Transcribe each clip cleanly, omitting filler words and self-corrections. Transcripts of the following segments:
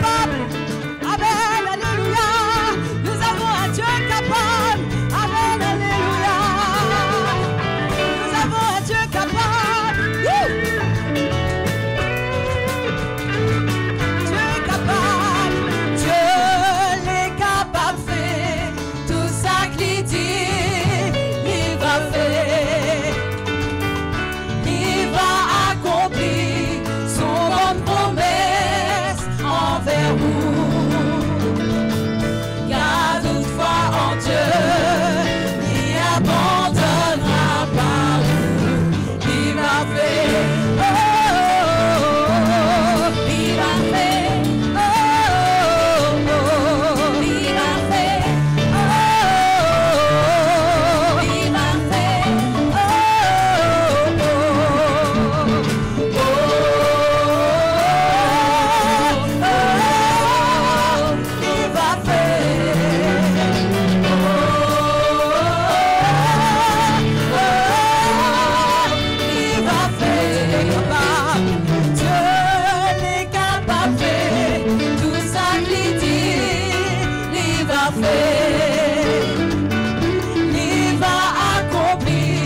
capable. Amen, alléluia. Nous avons un Dieu capable. Amen, alléluia. Nous avons un Dieu capable. Dieu est capable. Dieu l'est capable fait. Tout ça qu'il dit, il va faire. Il va accomplir son bonne promesse envers vous. Car toutefois en Dieu, il abandonnera pas vous. Il va faire, oh, il va faire, oh, il va faire, oh, il va faire, il va accomplir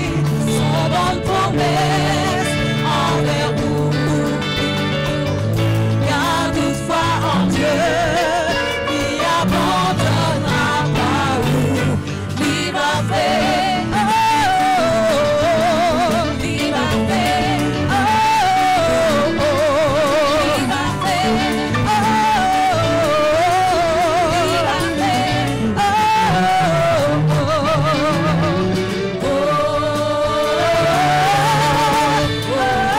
son bonne promesse envers vous. Car toutefois en Dieu, il abandonnera pas vous. Il va faire, oh, il va faire, oh, il va faire, oh,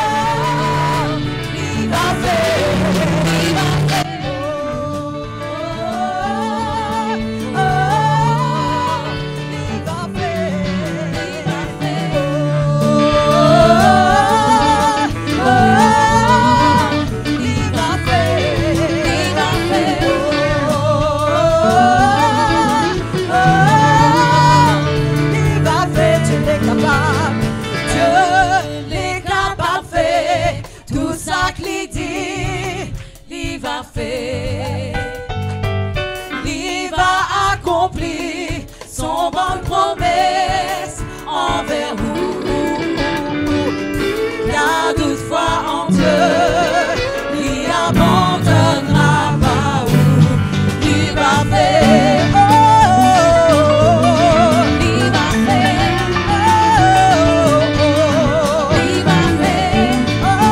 il va faire, tout ça qu'il dit, il va faire. Il va accomplir son bonne promesse envers vous. Car toutefois en Dieu, il abandonnera pas vous. Il va faire, oh, il va faire, oh, il va faire, oh,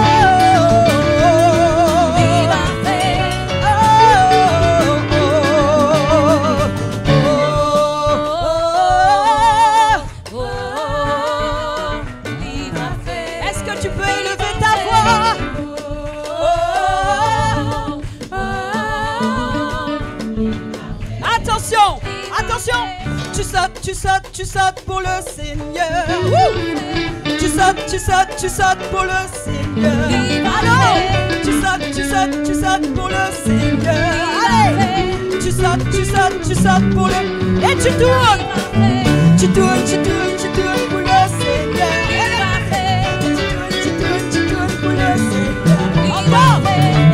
il va faire, il va faire. Est-ce que tu peux élever ta voix? Attention, attention, tu sautes, tu sautes, tu sautes pour le Seigneur. Wouh! Tu sautes, tu sautes, tu sautes pour le Seigneur. Alors, tu sautes, tu sautes, tu sautes pour le Seigneur. Allez, tu sautes, tu sautes, tu sautes pour le. Et tu tournes, tu tournes, tu tournes, tu tournes pour le Seigneur. Tu tournes, tu tournes pour le Seigneur. Encore.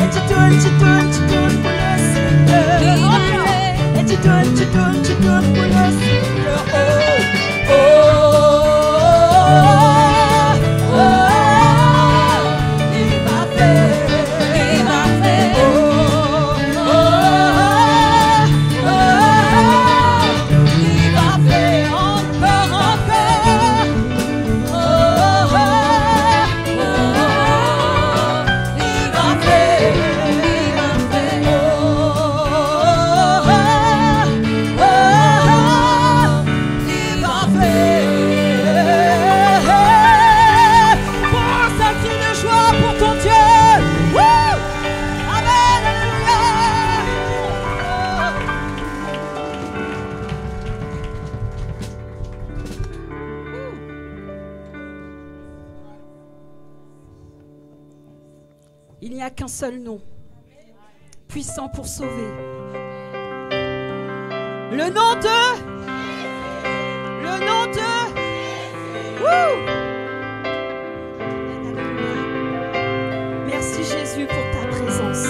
Et tu tournes, tu tournes, tu tournes pour le Seigneur. Encore. Et tu tournes, tu tournes, tu tournes pour le Seigneur. Oh, oh, oh, oh. Il va faire, il va faire. Oh, oh, oh, oh. Il va faire encore, encore. Oh, oh, oh, oh. Il va faire, il va faire. Oh, oh, oh, oh. Il va faire. Pense un cri de joie pour ton Dieu. Wouh! Amen, alléluia. Il n'y a qu'un seul nom, puissant pour sauver. Le nom de... Le nom de... Wouh! Merci Jésus pour ta présence.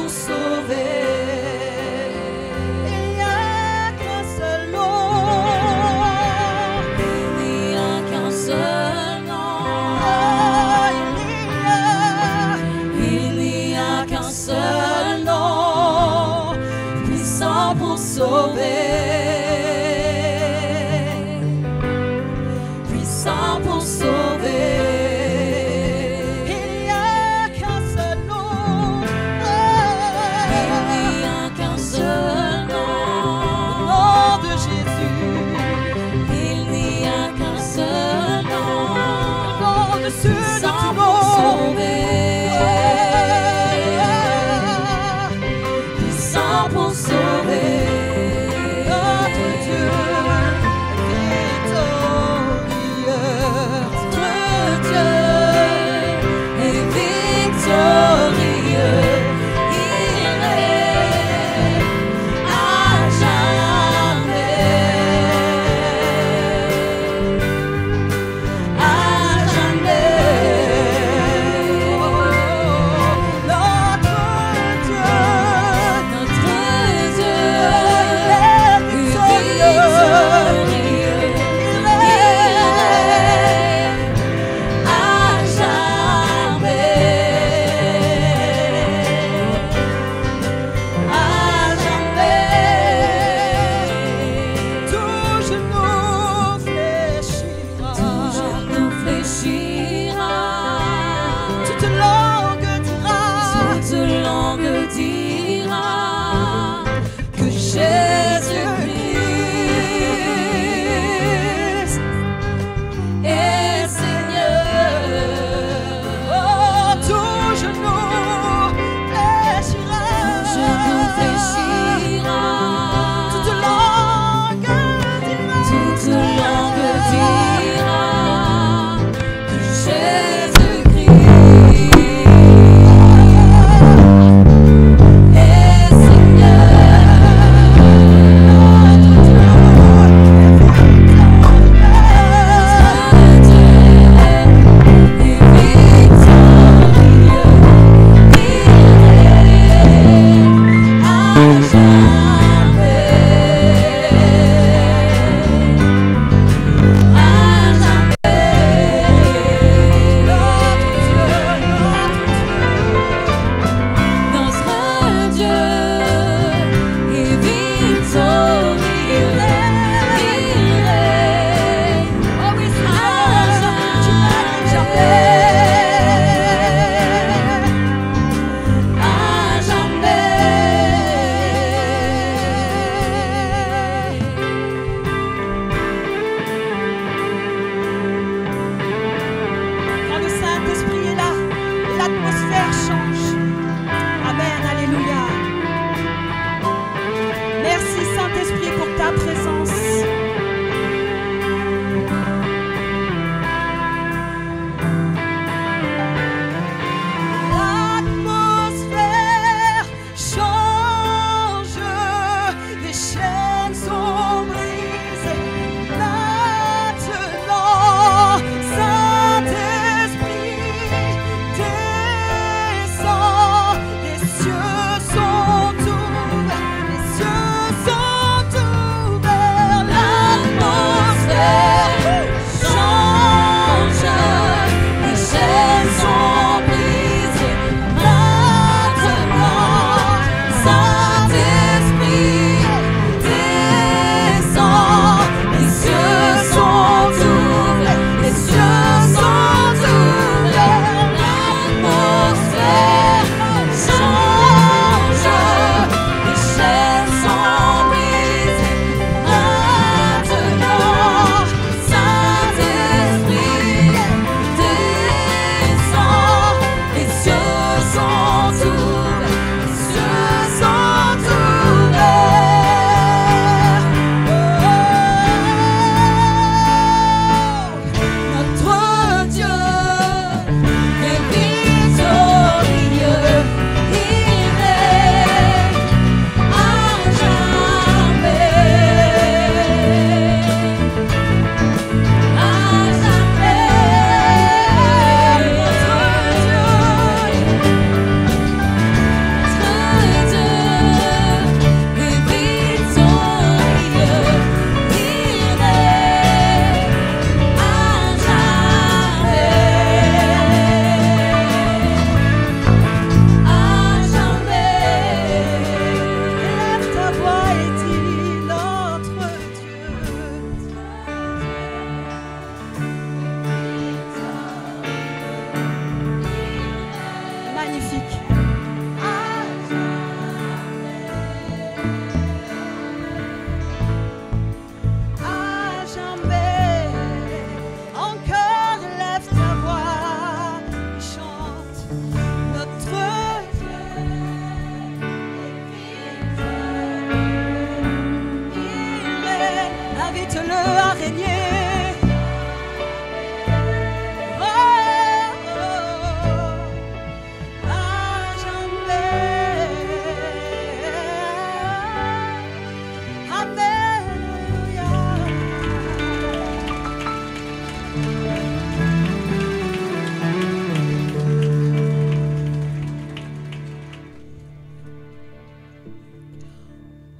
pour sauver. Il n'y a qu'un seul nom. Il n'y a qu'un seul nom. Il n'y a qu'un seul nom, puissant pour sauver. Puissant pour sauver. Il n'y a qu'un seul nom. Il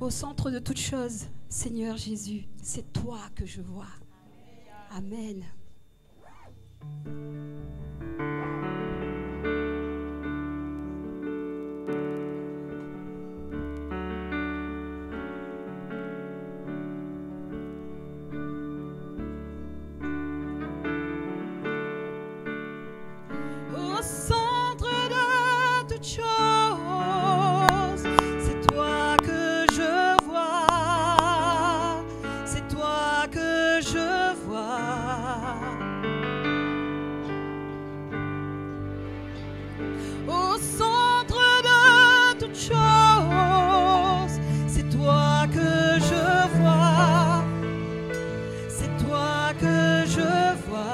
Au centre de toute chose, Seigneur Jésus, c'est toi que je vois. Amen. Au centre de toute chose, c'est toi que je vois, c'est toi que je vois. Au centre de toute chose, c'est toi que je vois, c'est toi que je vois.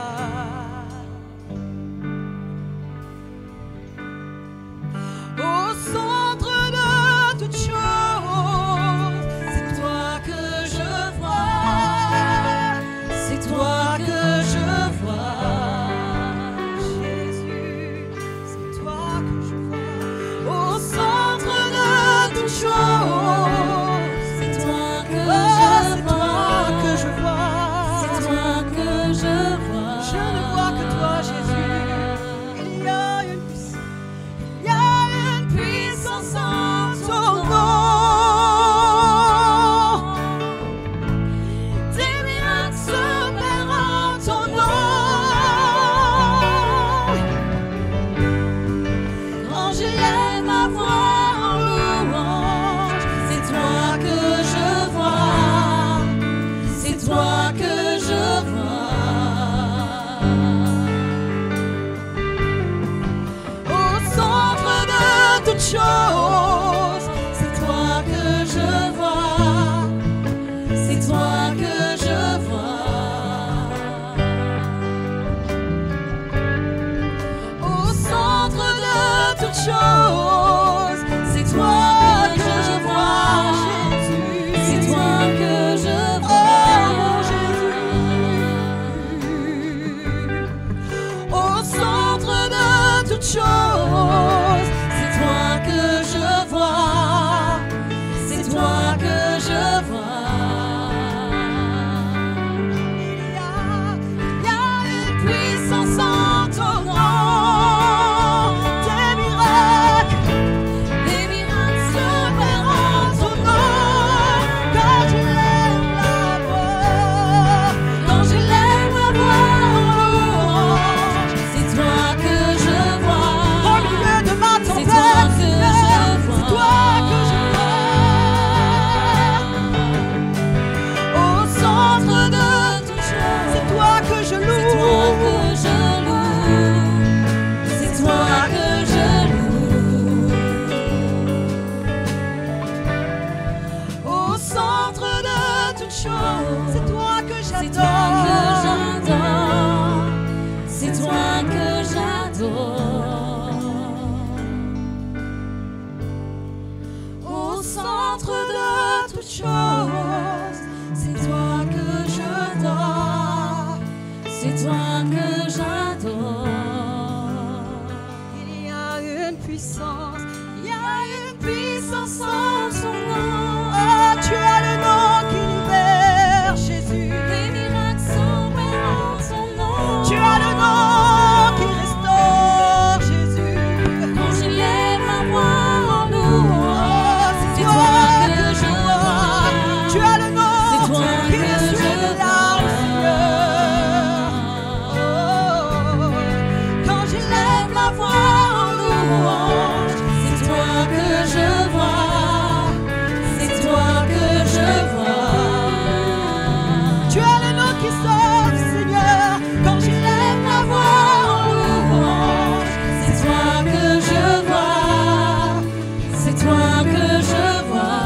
Au centre de toute chose, c'est toi que je vois, c'est toi que je vois. Jésus, c'est toi que je vois. Au centre de toute chose, c'est toi que je vois, c'est toi que je vois. Je ne vois que toi, Jésus. Il y a une puissance. Il y a une puissance en ton nom, des miracles s'opèrent en ton nom. Quand j'élève ma voix en louange, c'est toi que je vois, c'est toi que je vois. Toute chose, c'est toi que je vois, c'est toi que je vois. Au centre de toute chose, c'est toi que je vois, Jésus, c'est toi que je vois, Jésus. Au centre de toute chose, c'est toi que je vois, c'est toi que je vois. Il y a une puissance en ton nom, des miracles s'opèrent en ton nom. Quand j'élève la voix, quand j'élève ma voix en louange, c'est toi que je vois. Au milieu de ma tempête, c'est toi que je vois. Au centre de toute chose, c'est toi que je loue, c'est toi que je loue, au centre de toute chose, c'est toi que j'adore, c'est toi que j'adore. Au centre de toute chose, c'est toi que j'adore, c'est toi que j'adore. Il y a une puissance, il y a une puissance en son nom. Oh, tu as le nom qui libère, Jésus. Les miracles s'opèrent en son nom. Tu as le nom qui restaure, Jésus. Quand j'élève ma voix en louange, c'est toi que je vois. Tu as le nom qui essuie les larmes, Seigneur. Oh, quand j'élève ma voix en louange, c'est toi que je vois, c'est toi que je vois. Tu as le nom qui sauve, Seigneur. Quand j'élève ma voix en louange, c'est toi que je vois, c'est toi que je vois.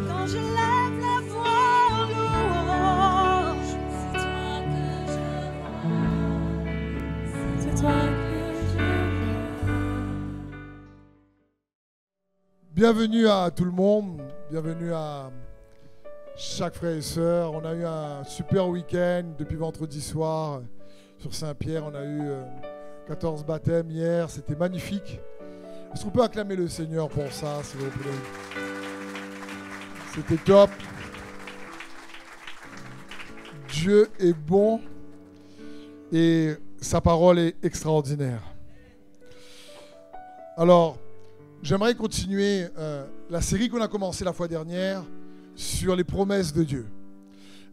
Quand j'élève la voix en louange, c'est toi que je vois, c'est toi que je vois. Bienvenue à tout le monde, bienvenue à chaque frère et sœur. On a eu un super week-end depuis vendredi soir sur Saint-Pierre. On a eu 14 baptêmes hier, c'était magnifique. Est-ce qu'on peut acclamer le Seigneur pour ça, s'il vous plaît? C'était top. Dieu est bon et sa parole est extraordinaire. Alors, j'aimerais continuer la série qu'on a commencée la fois dernière sur les promesses de Dieu.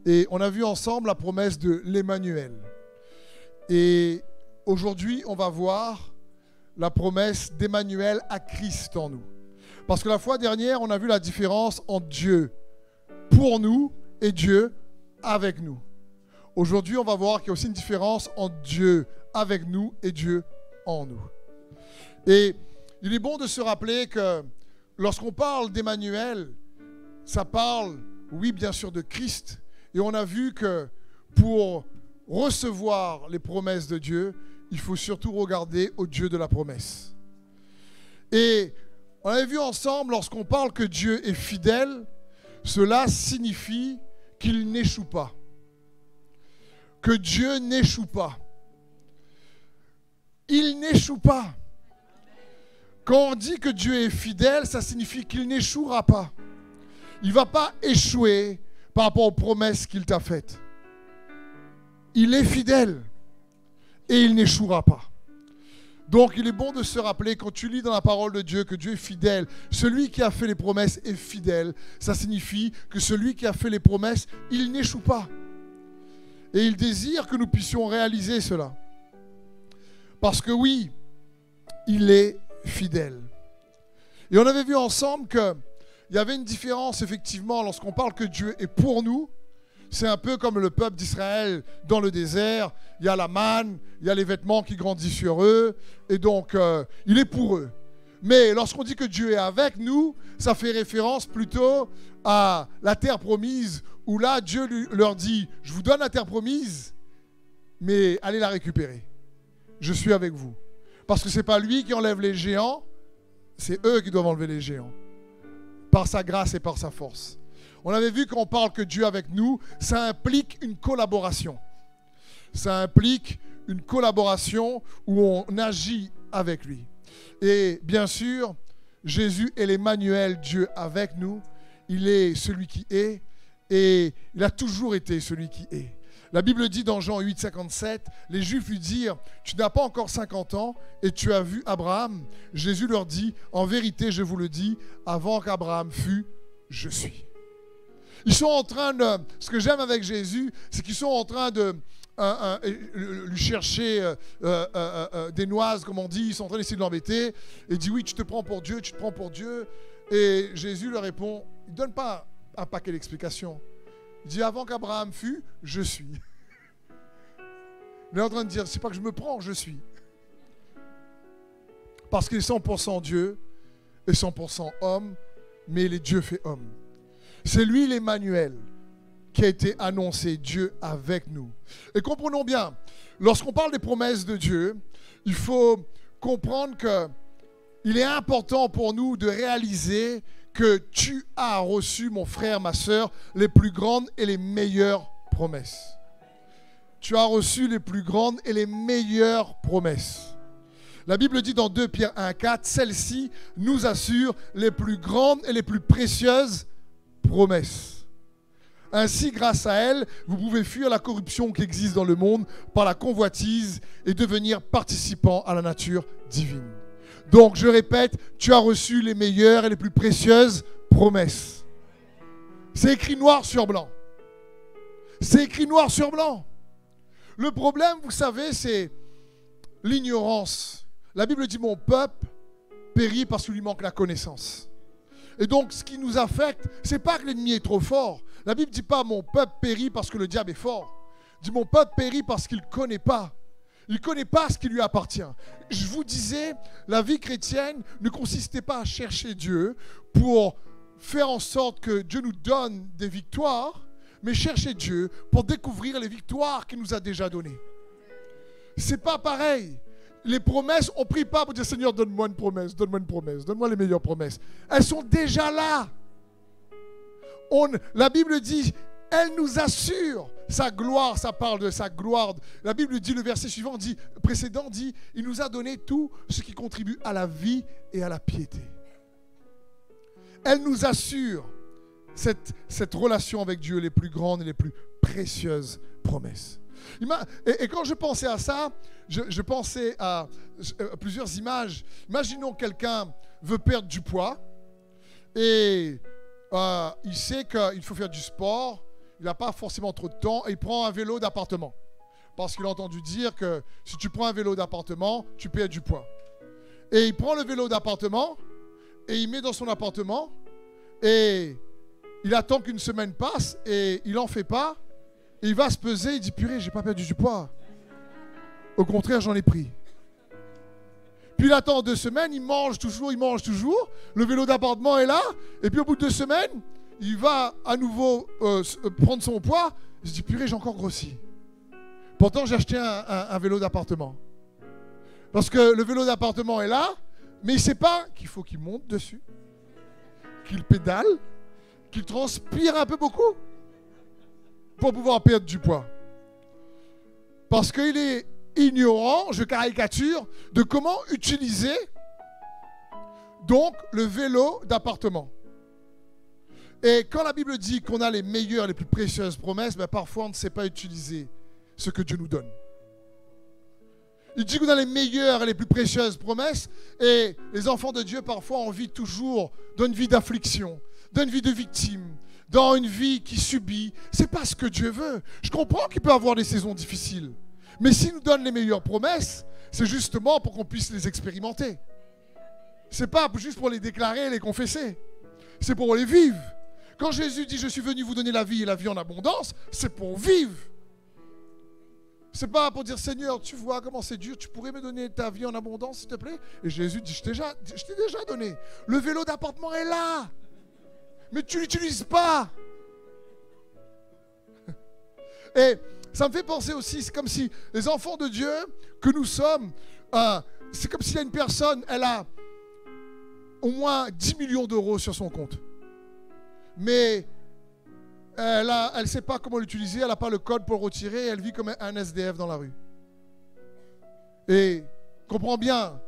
Et on a vu ensemble la promesse de l'Emmanuel. Et aujourd'hui, on va voir la promesse d'Emmanuel à Christ en nous. Parce que la fois dernière, on a vu la différence entre Dieu pour nous et Dieu avec nous. Aujourd'hui, on va voir qu'il y a aussi une différence entre Dieu avec nous et Dieu en nous. Et il est bon de se rappeler que lorsqu'on parle d'Emmanuel, ça parle, oui, bien sûr, de Christ. Et on a vu que pour recevoir les promesses de Dieu, il faut surtout regarder au Dieu de la promesse. Et on avait vu ensemble, lorsqu'on parle que Dieu est fidèle, cela signifie qu'il n'échoue pas. Que Dieu n'échoue pas. Il n'échoue pas. Quand on dit que Dieu est fidèle, ça signifie qu'il n'échouera pas. Il ne va pas échouer par rapport aux promesses qu'il t'a faites. Il est fidèle et il n'échouera pas. Donc il est bon de se rappeler quand tu lis dans la parole de Dieu que Dieu est fidèle. Celui qui a fait les promesses est fidèle. Ça signifie que celui qui a fait les promesses, il n'échoue pas. Et il désire que nous puissions réaliser cela. Parce que oui, il est fidèle. Et on avait vu ensemble qu'il y avait une différence effectivement lorsqu'on parle que Dieu est pour nous. C'est un peu comme le peuple d'Israël dans le désert. Il y a la manne, il y a les vêtements qui grandissent sur eux. Et donc, il est pour eux. Mais lorsqu'on dit que Dieu est avec nous, ça fait référence plutôt à la terre promise, où là, Dieu leur dit, je vous donne la terre promise, mais allez la récupérer. Je suis avec vous. Parce que ce n'est pas lui qui enlève les géants, c'est eux qui doivent enlever les géants. Par sa grâce et par sa force. On avait vu qu'on parle que Dieu est avec nous, ça implique une collaboration. Ça implique une collaboration où on agit avec lui. Et bien sûr, Jésus est l'Emmanuel, Dieu avec nous. Il est celui qui est et il a toujours été celui qui est. La Bible dit dans Jean 8, 57, les Juifs lui dirent, tu n'as pas encore 50 ans et tu as vu Abraham. Jésus leur dit, en vérité, je vous le dis, avant qu'Abraham fût, je suis. Ils sont en train de... Ce que j'aime avec Jésus, c'est qu'ils sont en train de lui chercher des noises, comme on dit. Ils sont en train d'essayer de l'embêter. Et il dit, oui, tu te prends pour Dieu, tu te prends pour Dieu. Et Jésus leur répond, il ne donne pas un paquet d'explications. Il dit, avant qu'Abraham fût, je suis. Il est en train de dire, c'est pas que je me prends, je suis. Parce qu'il est 100% Dieu et 100% homme, mais il est Dieu fait homme. C'est lui l'Emmanuel qui a été annoncé, Dieu avec nous. Et comprenons bien, lorsqu'on parle des promesses de Dieu, il faut comprendre qu'il est important pour nous de réaliser que tu as reçu, mon frère, ma soeur, les plus grandes et les meilleures promesses. Tu as reçu les plus grandes et les meilleures promesses. La Bible dit dans 2 Pierre 1, 4, celle-ci nous assure les plus grandes et les plus précieuses promesses. Ainsi, grâce à elle, vous pouvez fuir la corruption qui existe dans le monde par la convoitise et devenir participant à la nature divine. Donc, je répète, tu as reçu les meilleures et les plus précieuses promesses. C'est écrit noir sur blanc. C'est écrit noir sur blanc. Le problème, vous savez, c'est l'ignorance. La Bible dit, mon peuple périt parce qu'il lui manque la connaissance. Et donc, ce qui nous affecte, ce n'est pas que l'ennemi est trop fort. La Bible ne dit pas, mon peuple périt parce que le diable est fort. Il dit, mon peuple périt parce qu'il ne connaît pas. Il ne connaît pas ce qui lui appartient. Je vous disais, la vie chrétienne ne consistait pas à chercher Dieu pour faire en sorte que Dieu nous donne des victoires, mais chercher Dieu pour découvrir les victoires qu'il nous a déjà données. Ce n'est pas pareil. Les promesses, on ne prie pas pour dire, Seigneur, donne-moi une promesse, donne-moi une promesse, donne-moi les meilleures promesses. Elles sont déjà là. La Bible dit, Elle nous assure sa gloire, ça parle de sa gloire. La Bible dit, le verset suivant dit, précédent dit, il nous a donné tout ce qui contribue à la vie et à la piété. Elle nous assure cette relation avec Dieu, les plus grandes et les plus précieuses promesses. Et quand je pensais à ça, je pensais à plusieurs images. Imaginons quelqu'un veut perdre du poids et il sait qu'il faut faire du sport, il n'a pas forcément trop de temps et il prend un vélo d'appartement. Parce qu'il a entendu dire que si tu prends un vélo d'appartement, tu perds du poids. Et il prend le vélo d'appartement et il met dans son appartement et il attend qu'une semaine passe et il n'en fait pas. Et il va se peser, il dit purée, j'ai pas perdu du poids. Au contraire, j'en ai pris. Puis il attend 2 semaines, il mange toujours. Le vélo d'appartement est là. Et puis au bout de 2 semaines, il va à nouveau prendre son poids. Il se dit purée, j'ai encore grossi. Pourtant, j'ai acheté un vélo d'appartement. Parce que le vélo d'appartement est là, mais il ne sait pas qu'il faut qu'il monte dessus, qu'il pédale, qu'il transpire un peu beaucoup pour pouvoir perdre du poids. Parce qu'il est ignorant, je caricature, de comment utiliser donc le vélo d'appartement. Et quand la Bible dit qu'on a les meilleures, les plus précieuses promesses, ben parfois on ne sait pas utiliser ce que Dieu nous donne. Il dit qu'on a les meilleures et les plus précieuses promesses, et les enfants de Dieu parfois ont envie toujours d'une vie d'affliction, d'une vie de victime, dans une vie qui subit. C'est pas ce que Dieu veut. Je comprends qu'il peut avoir des saisons difficiles, mais s'il nous donne les meilleures promesses, c'est justement pour qu'on puisse les expérimenter. C'est pas juste pour les déclarer et les confesser, c'est pour les vivre. Quand Jésus dit je suis venu vous donner la vie et la vie en abondance, c'est pour vivre. C'est pas pour dire Seigneur, tu vois comment c'est dur, tu pourrais me donner ta vie en abondance s'il te plaît. Et Jésus dit je t'ai déjà donné. Le vélo d'appartement est là, mais tu ne l'utilises pas. Et ça me fait penser aussi, c'est comme si les enfants de Dieu que nous sommes, c'est comme s'il y a une personne, elle a au moins 10 millions d'euros sur son compte. Mais elle ne sait pas comment l'utiliser, elle n'a pas le code pour le retirer, elle vit comme un SDF dans la rue. Et comprends bien,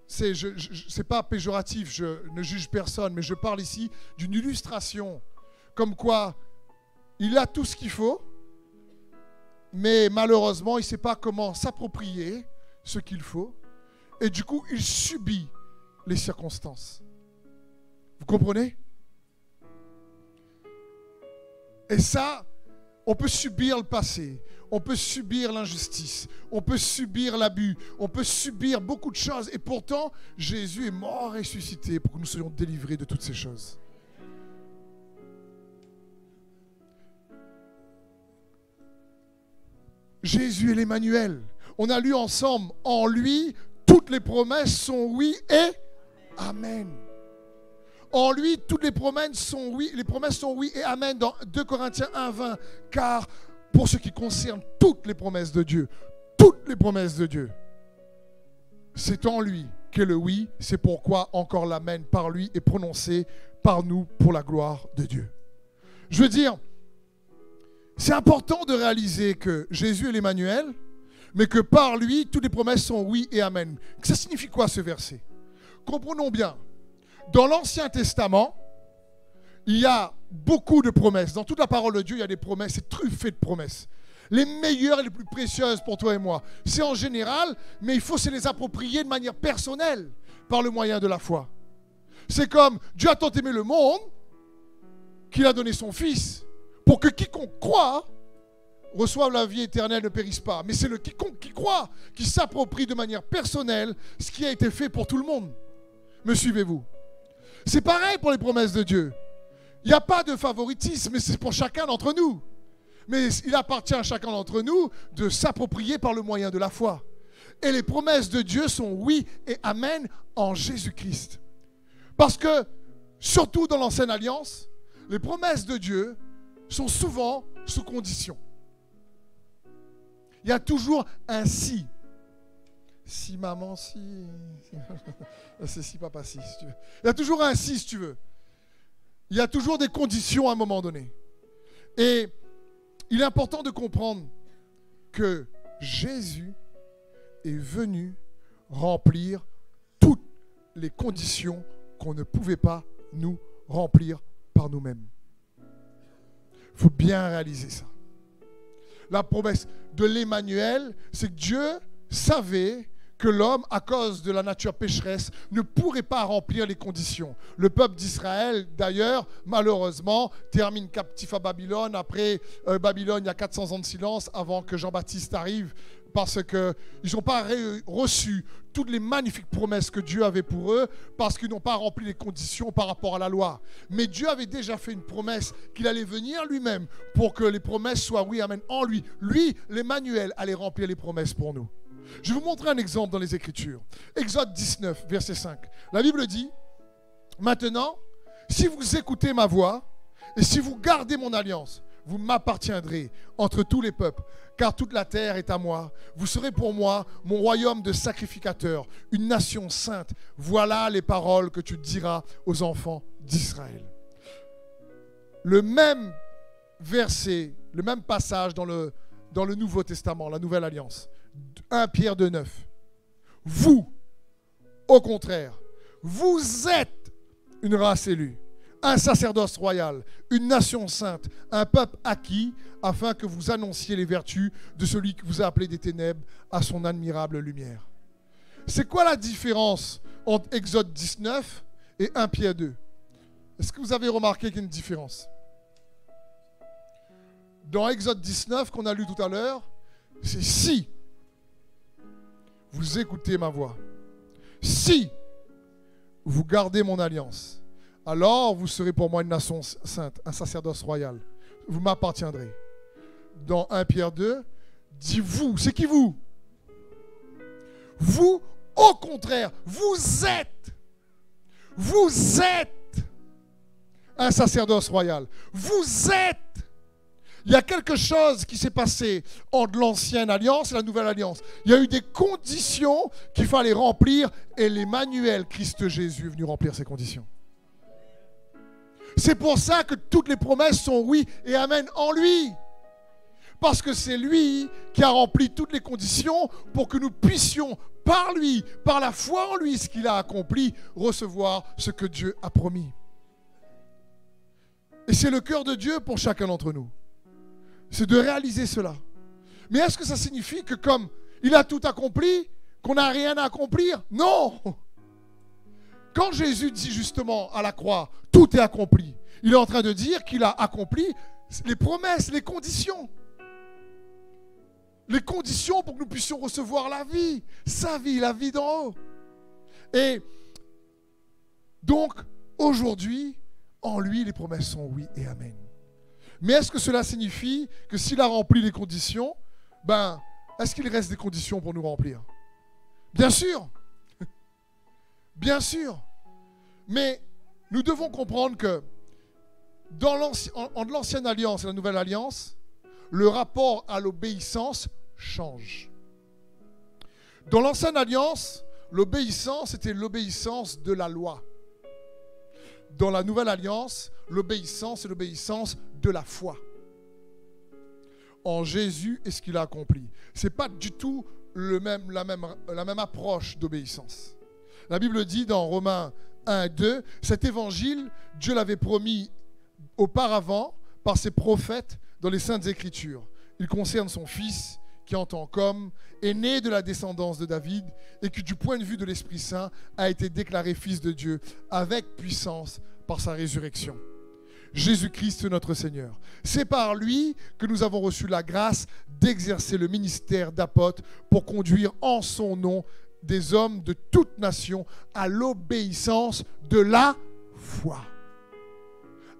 c'est pas péjoratif, je ne juge personne, mais je parle ici d'une illustration comme quoi il a tout ce qu'il faut, mais malheureusement il ne sait pas comment s'approprier ce qu'il faut, et du coup il subit les circonstances. Vous comprenez ? Et ça, on peut subir le passé, on peut subir l'injustice, on peut subir l'abus, on peut subir beaucoup de choses. Et pourtant, Jésus est mort et ressuscité pour que nous soyons délivrés de toutes ces choses. Jésus est l'Emmanuel. On a lu ensemble, en lui, toutes les promesses sont oui et amen. En lui, toutes les promesses sont oui et amen dans 2 Corinthiens 1, 20. Car pour ce qui concerne toutes les promesses de Dieu, c'est en lui que le oui, c'est pourquoi encore l'amen par lui est prononcé par nous pour la gloire de Dieu. Je veux dire, c'est important de réaliser que Jésus est l'Emmanuel, mais que par lui, toutes les promesses sont oui et amen. Ça signifie quoi ce verset? Comprenons bien. Dans l'Ancien Testament, il y a beaucoup de promesses. Dans toute la parole de Dieu, il y a des promesses, c'est truffé de promesses. Les meilleures et les plus précieuses pour toi et moi. C'est en général, mais il faut se les approprier de manière personnelle par le moyen de la foi. C'est comme Dieu a tant aimé le monde qu'il a donné son Fils pour que quiconque croit reçoive la vie éternelle, ne périsse pas. Mais c'est le quiconque qui croit qui s'approprie de manière personnelle ce qui a été fait pour tout le monde. Me suivez-vous? C'est pareil pour les promesses de Dieu. Il n'y a pas de favoritisme, mais c'est pour chacun d'entre nous. Mais il appartient à chacun d'entre nous de s'approprier par le moyen de la foi. Et les promesses de Dieu sont oui et amen en Jésus-Christ. Parce que, surtout dans l'Ancienne Alliance, les promesses de Dieu sont souvent sous condition. Il y a toujours un si. Si maman, si... C'est si papa, si tu veux. Il y a toujours un si tu veux. Il y a toujours des conditions à un moment donné. Et il est important de comprendre que Jésus est venu remplir toutes les conditions qu'on ne pouvait pas nous remplir par nous-mêmes. Il faut bien réaliser ça. La promesse de l'Emmanuel, c'est que Dieu savait que l'homme, à cause de la nature pécheresse, ne pourrait pas remplir les conditions. Le peuple d'Israël, d'ailleurs, malheureusement, termine captif à Babylone. Après Babylone, il y a 400 ans de silence avant que Jean-Baptiste arrive, parce qu'ils n'ont pas reçu toutes les magnifiques promesses que Dieu avait pour eux, parce qu'ils n'ont pas rempli les conditions par rapport à la loi. Mais Dieu avait déjà fait une promesse qu'il allait venir lui-même pour que les promesses soient oui, amen, en lui. Lui, l'Emmanuel, allait remplir les promesses pour nous. Je vais vous montrer un exemple dans les Écritures. Exode 19, verset 5. La Bible dit, « Maintenant, si vous écoutez ma voix et si vous gardez mon alliance, vous m'appartiendrez entre tous les peuples, car toute la terre est à moi. Vous serez pour moi mon royaume de sacrificateurs, une nation sainte. Voilà les paroles que tu diras aux enfants d'Israël. » Le même verset, le même passage dans le Nouveau Testament, la Nouvelle Alliance. 1 Pierre 2,9. Vous, au contraire, vous êtes une race élue, un sacerdoce royal, une nation sainte, un peuple acquis, afin que vous annonciez les vertus de celui qui vous a appelé des ténèbres à son admirable lumière. C'est quoi la différence entre Exode 19 et 1 Pierre 2? Est-ce que vous avez remarqué qu'il y a une différence? Dans Exode 19, qu'on a lu tout à l'heure, c'est si vous écoutez ma voix, si vous gardez mon alliance, alors vous serez pour moi une nation sainte, un sacerdoce royal. Vous m'appartiendrez. Dans 1 Pierre 2, dit vous. C'est qui vous? Vous, au contraire, vous êtes un sacerdoce royal. Vous êtes. Il y a quelque chose qui s'est passé entre l'ancienne alliance et la nouvelle alliance. Il y a eu des conditions qu'il fallait remplir et l'Emmanuel, Christ Jésus, est venu remplir ces conditions. C'est pour ça que toutes les promesses sont oui et amen en lui. Parce que c'est lui qui a rempli toutes les conditions pour que nous puissions, par lui, par la foi en lui, ce qu'il a accompli, recevoir ce que Dieu a promis. Et c'est le cœur de Dieu pour chacun d'entre nous. C'est de réaliser cela. Mais est-ce que ça signifie que comme il a tout accompli, qu'on n'a rien à accomplir? Non! Quand Jésus dit justement à la croix, tout est accompli, il est en train de dire qu'il a accompli les promesses, les conditions. Les conditions pour que nous puissions recevoir la vie, sa vie, la vie d'en haut. Et donc, aujourd'hui, en lui, les promesses sont oui et amen. Mais est-ce que cela signifie que s'il a rempli les conditions, est-ce qu'il reste des conditions pour nous remplir? Bien sûr. Bien sûr. Mais nous devons comprendre que entre l'ancienne alliance et la nouvelle alliance, le rapport à l'obéissance change. Dans l'ancienne alliance, l'obéissance était l'obéissance de la loi. Dans la nouvelle alliance, l'obéissance est l'obéissance de la foi en Jésus et ce qu'il a accompli. Ce n'est pas du tout la même approche d'obéissance. La Bible dit dans Romains 1 et 2, cet évangile, Dieu l'avait promis auparavant par ses prophètes dans les Saintes Écritures. Il concerne son Fils qui en tant qu'homme est né de la descendance de David et qui du point de vue de l'Esprit Saint a été déclaré Fils de Dieu avec puissance par sa résurrection. Jésus-Christ notre Seigneur. C'est par lui que nous avons reçu la grâce d'exercer le ministère d'apôtre pour conduire en son nom des hommes de toute nation à l'obéissance de la foi.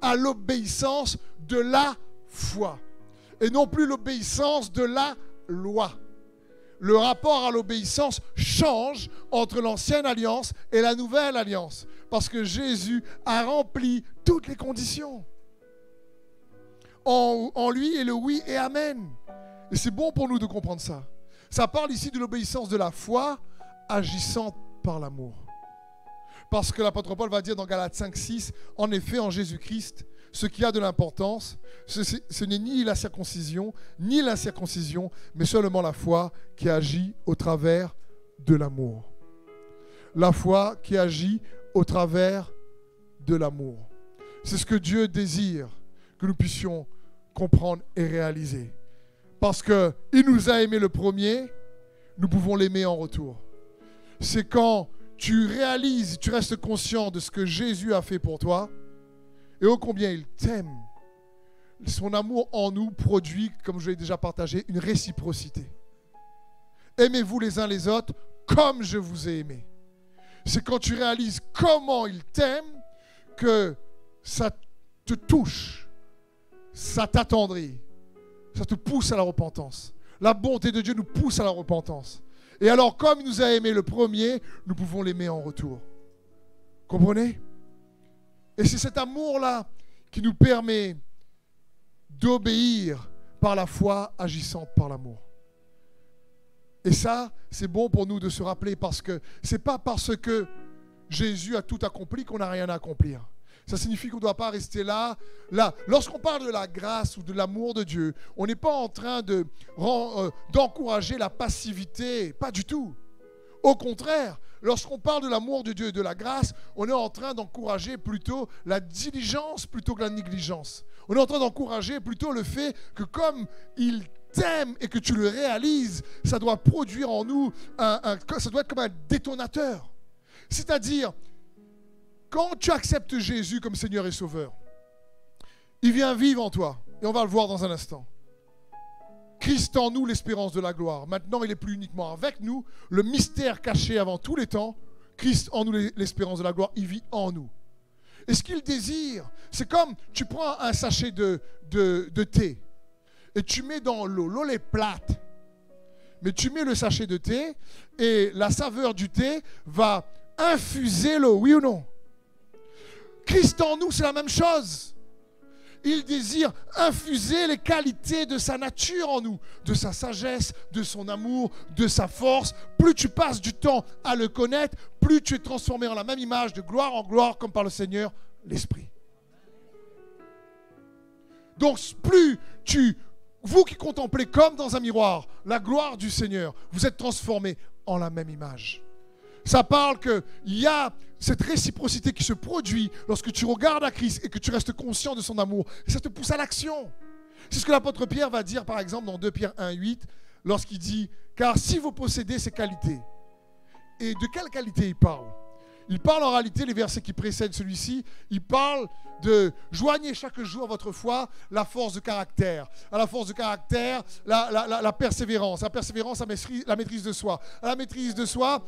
À l'obéissance de la foi. Et non plus l'obéissance de la loi. Le rapport à l'obéissance change entre l'ancienne alliance et la nouvelle alliance. Parce que Jésus a rempli toutes les conditions. En lui est le oui et amen. Et c'est bon pour nous de comprendre ça. Ça parle ici de l'obéissance de la foi agissant par l'amour. Parce que l'apôtre Paul va dire dans Galates 5, 6, en effet, en Jésus-Christ, ce qui a de l'importance, ce n'est ni la circoncision, ni l'incirconcision, mais seulement la foi qui agit au travers de l'amour. La foi qui agit au travers de l'amour. C'est ce que Dieu désire que nous puissions comprendre et réaliser. Parce qu'il nous a aimés le premier, nous pouvons l'aimer en retour. C'est quand tu réalises, tu restes conscient de ce que Jésus a fait pour toi et ô combien il t'aime. Son amour en nous produit, comme je l'ai déjà partagé, une réciprocité. Aimez-vous les uns les autres comme je vous ai aimé. C'est quand tu réalises comment il t'aime que ça te touche, ça t'attendrit, ça te pousse à la repentance. La bonté de Dieu nous pousse à la repentance. Et alors, comme il nous a aimé le premier, nous pouvons l'aimer en retour. Comprenez? Et c'est cet amour-là qui nous permet d'obéir par la foi agissante par l'amour. Et ça, c'est bon pour nous de se rappeler parce que ce n'est pas parce que Jésus a tout accompli qu'on n'a rien à accomplir. Ça signifie qu'on ne doit pas rester là. Lorsqu'on parle de la grâce ou de l'amour de Dieu, on n'est pas en train d'encourager la passivité, pas du tout. Au contraire, lorsqu'on parle de l'amour de Dieu et de la grâce, on est en train d'encourager plutôt la diligence plutôt que la négligence. On est en train d'encourager plutôt le fait que comme il t'aime et que tu le réalises, ça doit produire en nous, ça doit être comme un détonateur. C'est-à-dire, quand tu acceptes Jésus comme Seigneur et Sauveur, il vient vivre en toi. Et on va le voir dans un instant. Christ en nous, l'espérance de la gloire. Maintenant, il n'est plus uniquement avec nous. Le mystère caché avant tous les temps. Christ en nous, l'espérance de la gloire. Il vit en nous. Et ce qu'il désire, c'est comme tu prends un sachet de thé et tu mets dans l'eau. L'eau est plate. Mais tu mets le sachet de thé et la saveur du thé va infuser l'eau. Oui ou non? Christ en nous, c'est la même chose. Il désire infuser les qualités de sa nature en nous, de sa sagesse, de son amour, de sa force. Plus tu passes du temps à le connaître, plus tu es transformé en la même image de gloire en gloire, comme par le Seigneur, l'Esprit. Donc, vous qui contemplez comme dans un miroir la gloire du Seigneur, vous êtes transformés en la même image. Ça parle qu'il y a cette réciprocité qui se produit lorsque tu regardes à Christ et que tu restes conscient de son amour. Et ça te pousse à l'action. C'est ce que l'apôtre Pierre va dire, par exemple, dans 2 Pierre 1,8, lorsqu'il dit « Car si vous possédez ces qualités », et de quelle qualité il parle? Il parle en réalité, les versets qui précèdent celui-ci, il parle de joignez chaque jour à votre foi la force de caractère. À la force de caractère, la persévérance. La persévérance, la maîtrise de soi. À la maîtrise de soi,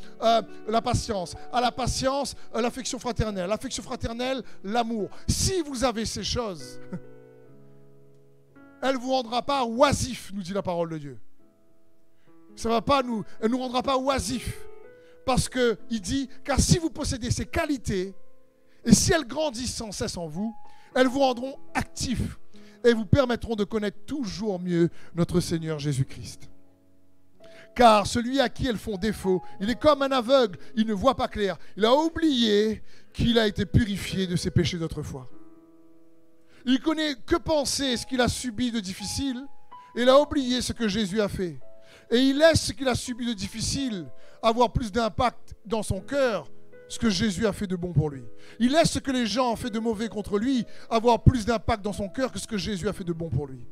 la patience. À la patience, l'affection fraternelle. L'affection fraternelle, l'amour. Si vous avez ces choses, elle ne vous rendra pas oisif, nous dit la parole de Dieu. Elle ne nous rendra pas oisif. Parce qu'il dit, car si vous possédez ces qualités, et si elles grandissent sans cesse en vous, elles vous rendront actifs et vous permettront de connaître toujours mieux notre Seigneur Jésus-Christ. Car celui à qui elles font défaut, il est comme un aveugle, il ne voit pas clair. Il a oublié qu'il a été purifié de ses péchés d'autrefois. Il connaît que penser ce qu'il a subi de difficile, et il a oublié ce que Jésus a fait. Et il laisse ce qu'il a subi de difficile avoir plus d'impact dans son cœur, ce que Jésus a fait de bon pour lui. Il laisse ce que les gens ont fait de mauvais contre lui avoir plus d'impact dans son cœur que ce que Jésus a fait de bon pour lui.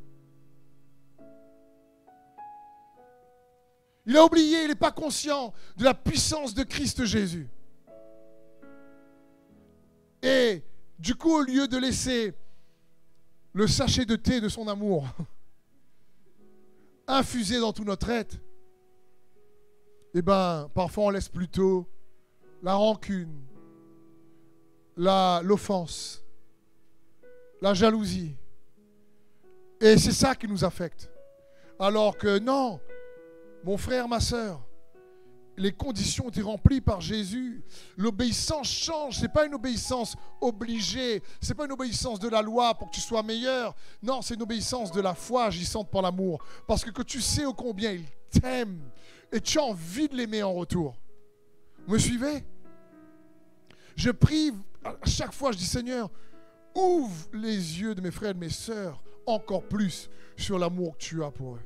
Il a oublié, il n'est pas conscient de la puissance de Christ Jésus. Et du coup, au lieu de laisser le sachet de thé de son amour infusé dans tout notre être, eh bien, parfois on laisse plutôt la rancune, l'offense, la jalousie. Et c'est ça qui nous affecte. Alors que non, mon frère, ma soeur, les conditions ont été remplies par Jésus. L'obéissance change. Ce n'est pas une obéissance obligée. Ce n'est pas une obéissance de la loi pour que tu sois meilleur. Non, c'est une obéissance de la foi agissante par l'amour. Parce que tu sais ô combien il t'aime et tu as envie de l'aimer en retour. Vous me suivez? Je prie, à chaque fois je dis Seigneur, Ouvre les yeux de mes frères et de mes sœurs encore plus sur l'amour que tu as pour eux.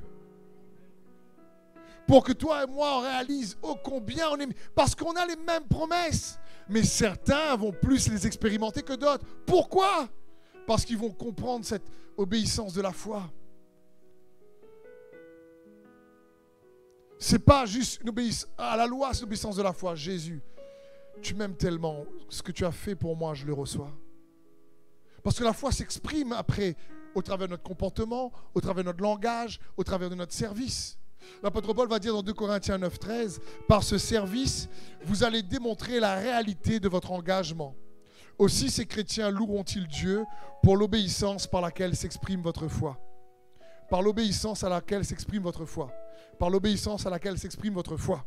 Pour que toi et moi, on réalise ô combien on est... Parce qu'on a les mêmes promesses. Mais certains vont plus les expérimenter que d'autres. Pourquoi? Parce qu'ils vont comprendre cette obéissance de la foi. C'est pas juste une obéissance à la loi, c'est l'obéissance de la foi. Jésus, tu m'aimes tellement. Ce que tu as fait pour moi, je le reçois. Parce que la foi s'exprime après au travers de notre comportement, au travers de notre langage, au travers de notre service. L'apôtre Paul va dire dans 2 Corinthiens 9, 13, par ce service, vous allez démontrer la réalité de votre engagement. Aussi, ces chrétiens loueront-ils Dieu pour l'obéissance par laquelle s'exprime votre foi. Par l'obéissance à laquelle s'exprime votre foi. Par l'obéissance à laquelle s'exprime votre foi.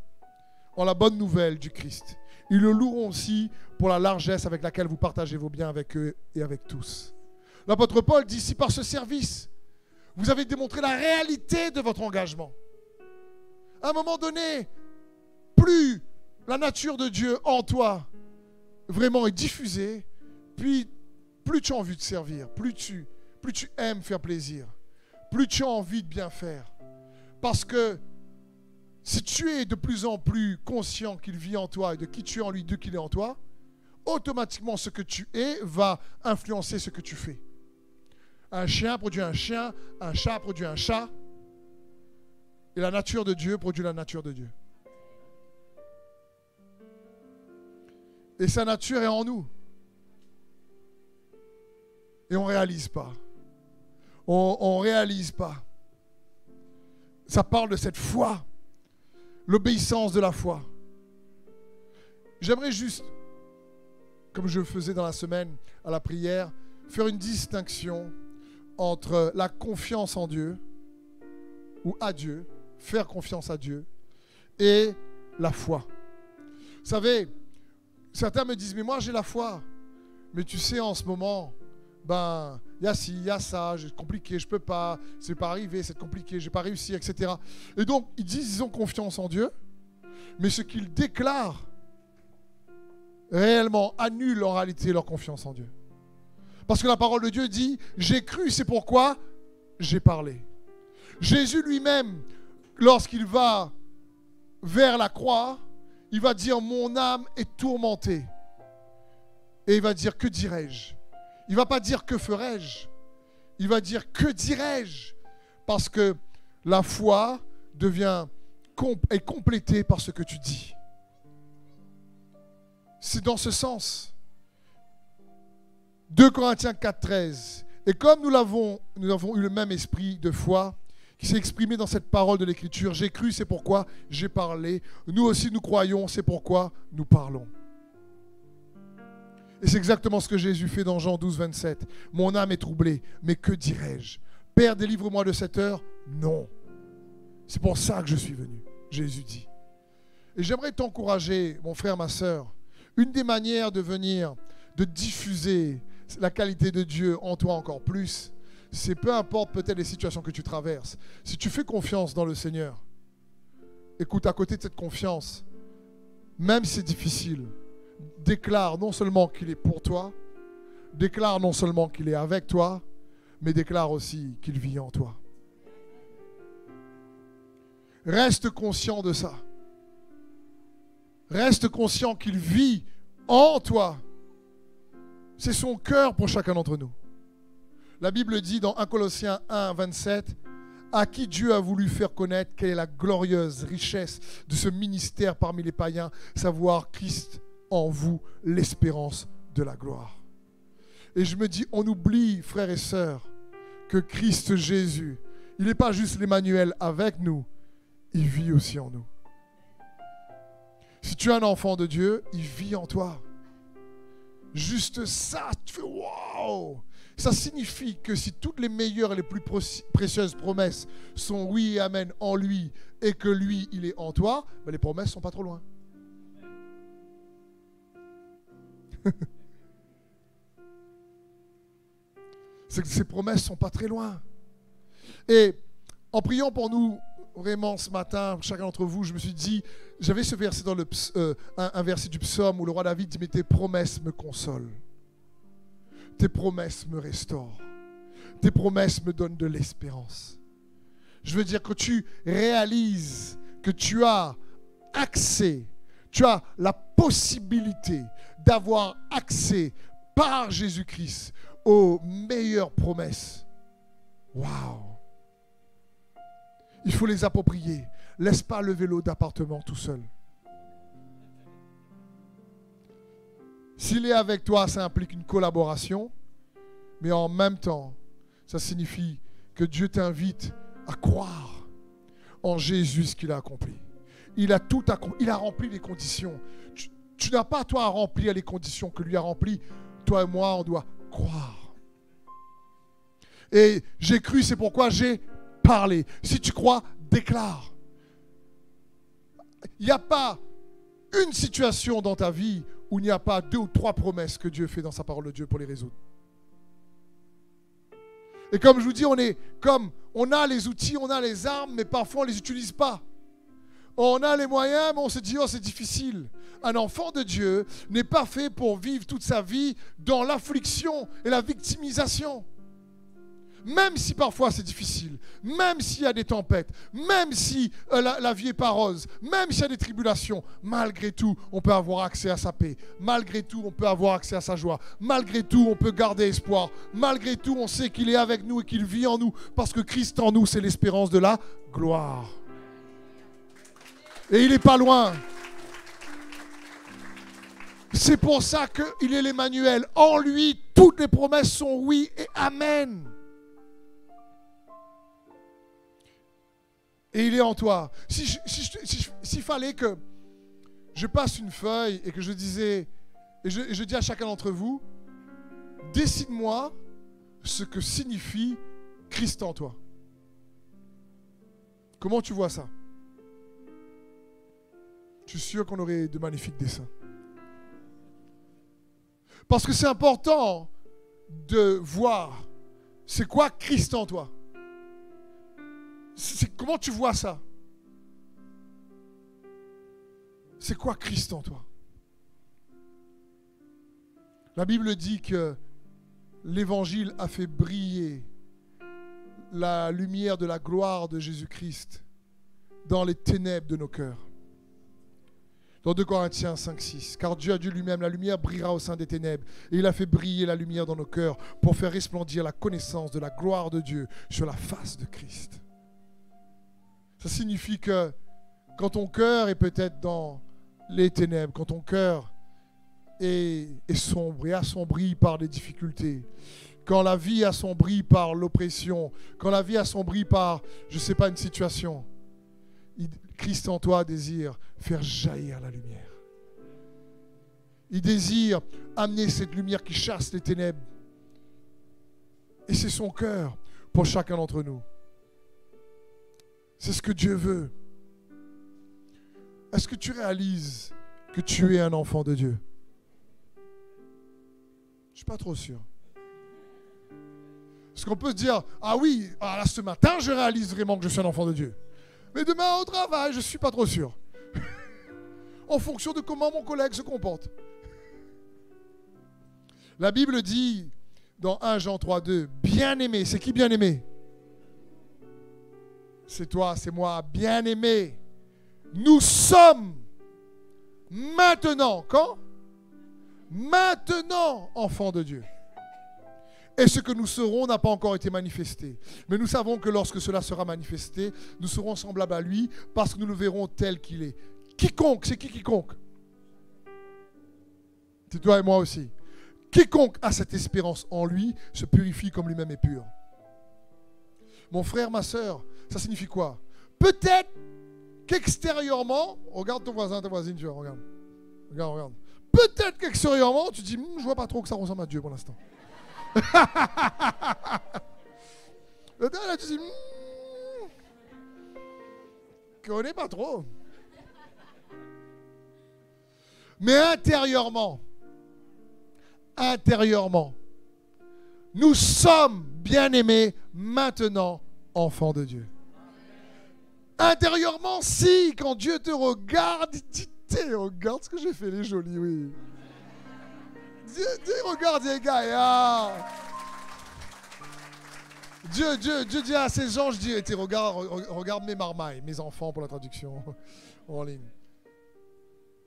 En la bonne nouvelle du Christ. Ils le loueront aussi pour la largesse avec laquelle vous partagez vos biens avec eux et avec tous. L'apôtre Paul dit ici, par ce service, vous avez démontré la réalité de votre engagement. À un moment donné, plus la nature de Dieu en toi vraiment est diffusée, puis plus tu as envie de servir, plus tu aimes faire plaisir, plus tu as envie de bien faire. Parce que si tu es de plus en plus conscient qu'il vit en toi et de qui tu es en lui, de qu'il est en toi, automatiquement ce que tu es va influencer ce que tu fais. Un chien produit un chien, un chat produit un chat, et la nature de Dieu produit la nature de Dieu. Et sa nature est en nous. Et on ne réalise pas. On ne réalise pas. Ça parle de cette foi. L'obéissance de la foi. J'aimerais juste, comme je faisais dans la semaine à la prière, faire une distinction entre la confiance en Dieu ou à Dieu, faire confiance à Dieu, et la foi. Vous savez, certains me disent, mais moi j'ai la foi. Mais tu sais, en ce moment, il y a ci, il y a ça, c'est compliqué, je ne peux pas, c'est pas arrivé, c'est compliqué, je n'ai pas réussi, etc. Et donc, ils disent qu'ils ont confiance en Dieu, mais ce qu'ils déclarent réellement annule en réalité leur confiance en Dieu. Parce que la parole de Dieu dit, j'ai cru, c'est pourquoi j'ai parlé. Jésus lui-même, lorsqu'il va vers la croix, il va dire, mon âme est tourmentée. Et il va dire, que dirais-je? Il ne va pas dire, que ferais-je? Il va dire, que dirais-je? Parce que la foi est complétée par ce que tu dis. C'est dans ce sens. 2 Corinthiens 4, 13. Et comme nous avons eu le même esprit de foi qui s'est exprimé dans cette parole de l'Écriture, j'ai cru, c'est pourquoi j'ai parlé. Nous aussi, nous croyons, c'est pourquoi nous parlons. Et c'est exactement ce que Jésus fait dans Jean 12, 27. Mon âme est troublée, mais que dirais-je? Père, délivre-moi de cette heure? Non. C'est pour ça que je suis venu, Jésus dit. Et j'aimerais t'encourager, mon frère, ma sœur. Une des manières de venir, de diffuser la qualité de Dieu en toi encore plus, c'est peu importe peut-être les situations que tu traverses. Si tu fais confiance dans le Seigneur, écoute, à côté de cette confiance, même si c'est difficile, déclare non seulement qu'il est pour toi, déclare non seulement qu'il est avec toi, mais déclare aussi qu'il vit en toi. Reste conscient de ça. Reste conscient qu'il vit en toi. C'est son cœur pour chacun d'entre nous. La Bible dit dans 1 Colossiens 1, 27, à qui Dieu a voulu faire connaître quelle est la glorieuse richesse de ce ministère parmi les païens, savoir Christ en vous, l'espérance de la gloire. Et je me dis, on oublie, frères et sœurs, que Christ Jésus, il n'est pas juste l'Emmanuel avec nous, il vit aussi en nous. Si tu es un enfant de Dieu, il vit en toi. Juste ça, tu fais wow! Ça signifie que si toutes les meilleures et les plus précieuses promesses sont oui et amen en lui et que lui, il est en toi, ben les promesses ne sont pas trop loin. C'est que ces promesses ne sont pas très loin. Et en priant pour nous, vraiment ce matin, chacun d'entre vous, je me suis dit, j'avais ce verset dans un verset du psaume où le roi David dit, mais tes promesses me consolent. tes promesses me restaurent. Tes promesses me donnent de l'espérance. Je veux dire que tu réalises que tu as accès, tu as la possibilité d'avoir accès par Jésus-Christ aux meilleures promesses. Waouh! Il faut les approprier. Laisse pas le vélo d'appartement tout seul. S'il est avec toi, ça implique une collaboration, mais en même temps, ça signifie que Dieu t'invite à croire en Jésus ce qu'il a accompli. Il a tout accompli, il a rempli les conditions. Tu n'as pas toi à remplir les conditions que lui a remplies. Toi et moi, on doit croire. Et j'ai cru, c'est pourquoi j'ai parlé. Si tu crois, déclare. Il n'y a pas une situation dans ta vie où il n'y a pas 2 ou 3 promesses que Dieu fait dans sa parole de Dieu pour les résoudre. Et comme je vous dis, on a les outils, on a les armes, mais parfois on ne les utilise pas. On a les moyens, mais on se dit, oh, c'est difficile. Un enfant de Dieu n'est pas fait pour vivre toute sa vie dans l'affliction et la victimisation. Même si parfois c'est difficile, même s'il y a des tempêtes, même si la vie n'est pas rose, même s'il y a des tribulations, malgré tout, on peut avoir accès à sa paix. Malgré tout, on peut avoir accès à sa joie. Malgré tout, on peut garder espoir. Malgré tout, on sait qu'il est avec nous et qu'il vit en nous, parce que Christ en nous, c'est l'espérance de la gloire. Et il n'est pas loin. C'est pour ça qu'il est l'Emmanuel. En lui, toutes les promesses sont oui et amen. Et il est en toi. S'il fallait que je passe une feuille et que je disais, et je dis à chacun d'entre vous, décide-moi ce que signifie Christ en toi. Comment tu vois ça? Je suis sûr qu'on aurait de magnifiques dessins. Parce que c'est important de voir c'est quoi Christ en toi. Comment tu vois ça? C'est quoi Christ en toi? La Bible dit que l'Évangile a fait briller la lumière de la gloire de Jésus-Christ dans les ténèbres de nos cœurs. Dans 2 Corinthiens 5, 6. Car Dieu a dit lui-même, la lumière brillera au sein des ténèbres. Et il a fait briller la lumière dans nos cœurs pour faire resplendir la connaissance de la gloire de Dieu sur la face de Christ. Ça signifie que quand ton cœur est peut-être dans les ténèbres, quand ton cœur est sombre et assombri par les difficultés, quand la vie est assombrie par l'oppression, quand la vie est assombrie par, je ne sais pas, une situation, Christ en toi désire faire jaillir la lumière. Il désire amener cette lumière qui chasse les ténèbres. Et c'est son cœur pour chacun d'entre nous. C'est ce que Dieu veut. Est-ce que tu réalises que tu es un enfant de Dieu? Je ne suis pas trop sûr. Parce qu'on peut se dire, ah oui, là, ce matin, je réalise vraiment que je suis un enfant de Dieu. Mais demain au travail, je ne suis pas trop sûr. En fonction de comment mon collègue se comporte. La Bible dit dans 1 Jean 3,2, bien-aimé, c'est qui bien-aimé? C'est toi, c'est moi, bien-aimé. Nous sommes maintenant, quand? Maintenant enfants de Dieu. Et ce que nous serons n'a pas encore été manifesté. Mais nous savons que lorsque cela sera manifesté, nous serons semblables à lui parce que nous le verrons tel qu'il est. Quiconque, c'est qui quiconque? C'est toi et moi aussi. Quiconque a cette espérance en lui se purifie comme lui-même est pur. Mon frère, ma soeur, ça signifie quoi? Peut-être qu'extérieurement, regarde ton voisin, ta voisine, tu vois, regarde. Regarde. Peut-être qu'extérieurement, tu dis, je vois pas trop que ça ressemble à Dieu pour l'instant. Là, tu dis, je connais pas trop. Mais intérieurement, nous sommes bien-aimés maintenant enfants de Dieu. Intérieurement, si, quand Dieu te regarde, il dit, regarde ce que j'ai fait, les jolis, oui. Regarde les gars. Dieu dit à ses anges, regarde mes marmailles, mes enfants pour la traduction en ligne.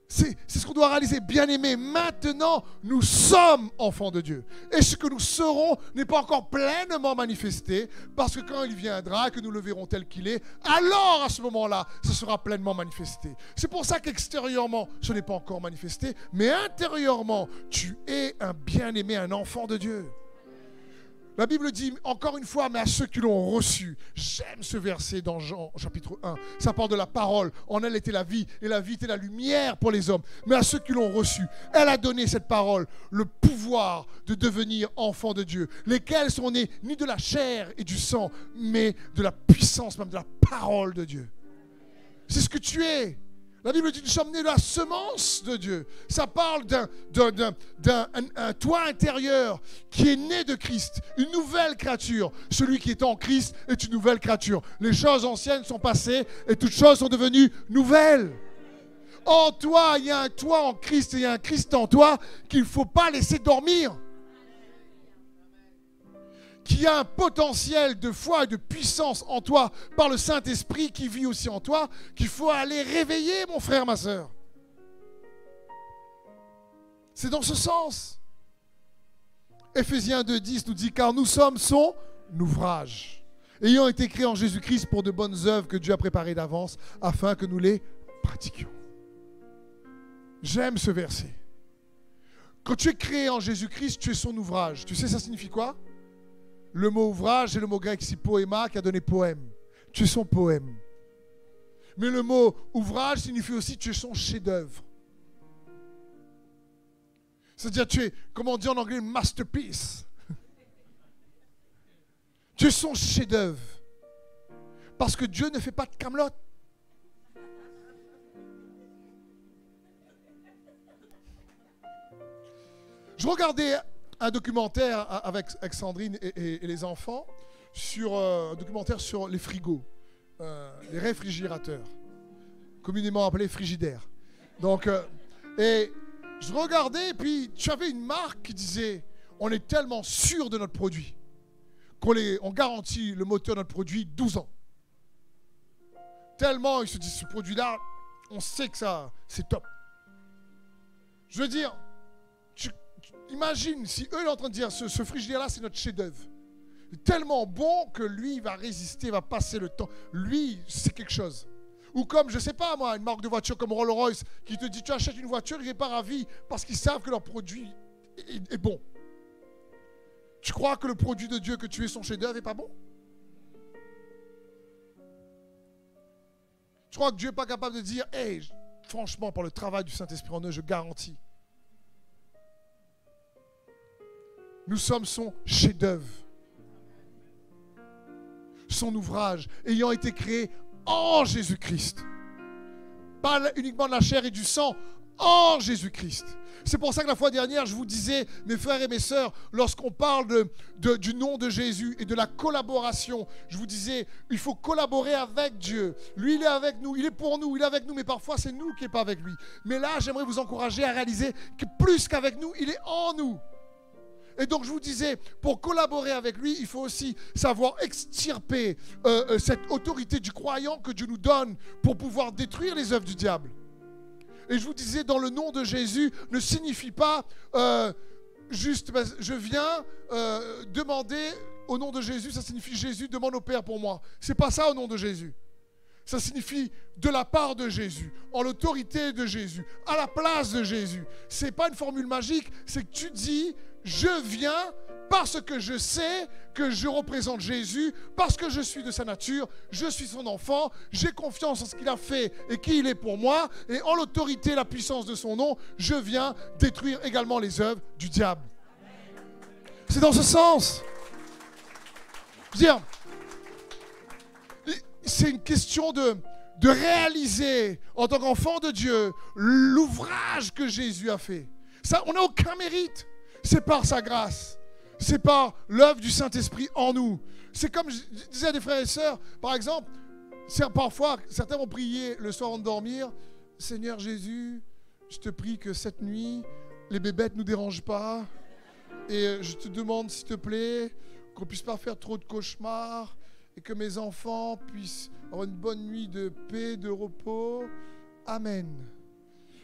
C'est ce qu'on doit réaliser, bien-aimés. Maintenant, nous sommes enfants de Dieu. Et ce que nous serons n'est pas encore pleinement manifesté, parce que quand il viendra, que nous le verrons tel qu'il est, alors à ce moment-là, ce sera pleinement manifesté. C'est pour ça qu'extérieurement, ce n'est pas encore manifesté, mais intérieurement, tu es un bien-aimé, un enfant de Dieu. La Bible dit, encore une fois, mais à ceux qui l'ont reçu. J'aime ce verset dans Jean chapitre 1. Ça parle de la parole. En elle était la vie, et la vie était la lumière pour les hommes. Mais à ceux qui l'ont reçu, elle a donné cette parole, le pouvoir de devenir enfants de Dieu, lesquels sont nés ni de la chair et du sang, mais de la puissance même de la parole de Dieu. C'est ce que tu es. La Bible dit que nous sommes nés de la semence de Dieu. Ça parle d'un toi intérieur qui est né de Christ, une nouvelle créature. Celui qui est en Christ est une nouvelle créature. Les choses anciennes sont passées et toutes choses sont devenues nouvelles. En toi, il y a un toi en Christ et il y a un Christ en toi qu'il ne faut pas laisser dormir. Qui a un potentiel de foi et de puissance en toi par le Saint-Esprit qui vit aussi en toi, qu'il faut aller réveiller, mon frère, ma soeur. C'est dans ce sens. Éphésiens 2,10 nous dit, car nous sommes son ouvrage, ayant été créés en Jésus-Christ pour de bonnes œuvres que Dieu a préparées d'avance, afin que nous les pratiquions. J'aime ce verset. Quand tu es créé en Jésus-Christ, tu es son ouvrage. Tu sais, ça signifie quoi? Le mot ouvrage, c'est le mot grec ici, poéma, qui a donné poème. Tu es son poème. Mais le mot ouvrage signifie aussi tu es son chef-d'œuvre. C'est-à-dire tu es, comme on dit en anglais, masterpiece. Tu es son chef-d'œuvre. Parce que Dieu ne fait pas de camelote. Je regardais un documentaire avec Sandrine et les enfants, un documentaire sur les frigos, les réfrigérateurs, communément appelés frigidaires. Donc, et je regardais, et puis tu avais une marque qui disait, on est tellement sûr de notre produit, qu'on garantit le moteur de notre produit 12 ans. Tellement ils se disent, ce produit-là, on sait que ça, c'est top. Je veux dire, imagine si eux sont en train de dire ce frigidaire-là, c'est notre chef-d'œuvre. Tellement bon que lui, il va résister, il va passer le temps. Lui, c'est quelque chose. Ou comme, je ne sais pas moi, une marque de voiture comme Rolls-Royce qui te dit tu achètes une voiture, il répare à vie parce qu'ils savent que leur produit est bon. Tu crois que le produit de Dieu que tu es son chef-d'œuvre n'est pas bon? Tu crois que Dieu n'est pas capable de dire hey, franchement, par le travail du Saint-Esprit en eux, je garantis. Nous sommes son chef-d'œuvre, son ouvrage, ayant été créé en Jésus-Christ. Pas uniquement de la chair et du sang, en Jésus-Christ. C'est pour ça que la fois dernière, je vous disais, mes frères et mes sœurs, lorsqu'on parle du nom de Jésus et de la collaboration, je vous disais, il faut collaborer avec Dieu. Lui, il est avec nous, il est pour nous, il est avec nous, mais parfois c'est nous qui n'est pas avec lui. Mais là, j'aimerais vous encourager à réaliser que plus qu'avec nous, il est en nous. Et donc je vous disais, pour collaborer avec lui, il faut aussi savoir extirper cette autorité du croyant que Dieu nous donne pour pouvoir détruire les œuvres du diable. Et je vous disais, dans le nom de Jésus, ne signifie pas juste, je viens demander au nom de Jésus, ça signifie Jésus demande au Père pour moi. C'est pas ça au nom de Jésus. Ça signifie de la part de Jésus, en l'autorité de Jésus, à la place de Jésus. C'est pas une formule magique, c'est que tu dis, je viens parce que je sais que je représente Jésus, parce que je suis de sa nature, je suis son enfant, j'ai confiance en ce qu'il a fait et qui il est pour moi, et en l'autorité et la puissance de son nom, je viens détruire également les œuvres du diable. C'est dans ce sens. Je veux dire, c'est une question de réaliser en tant qu'enfant de Dieu l'ouvrage que Jésus a fait. Ça, on n'a aucun mérite. C'est par sa grâce. C'est par l'œuvre du Saint-Esprit en nous. C'est comme je disais à des frères et sœurs, par exemple, parfois, certains vont prier le soir avant de dormir. Seigneur Jésus, je te prie que cette nuit, les bébêtes ne nous dérangent pas. Et je te demande, s'il te plaît, qu'on ne puisse pas faire trop de cauchemars et que mes enfants puissent avoir une bonne nuit de paix, de repos. Amen.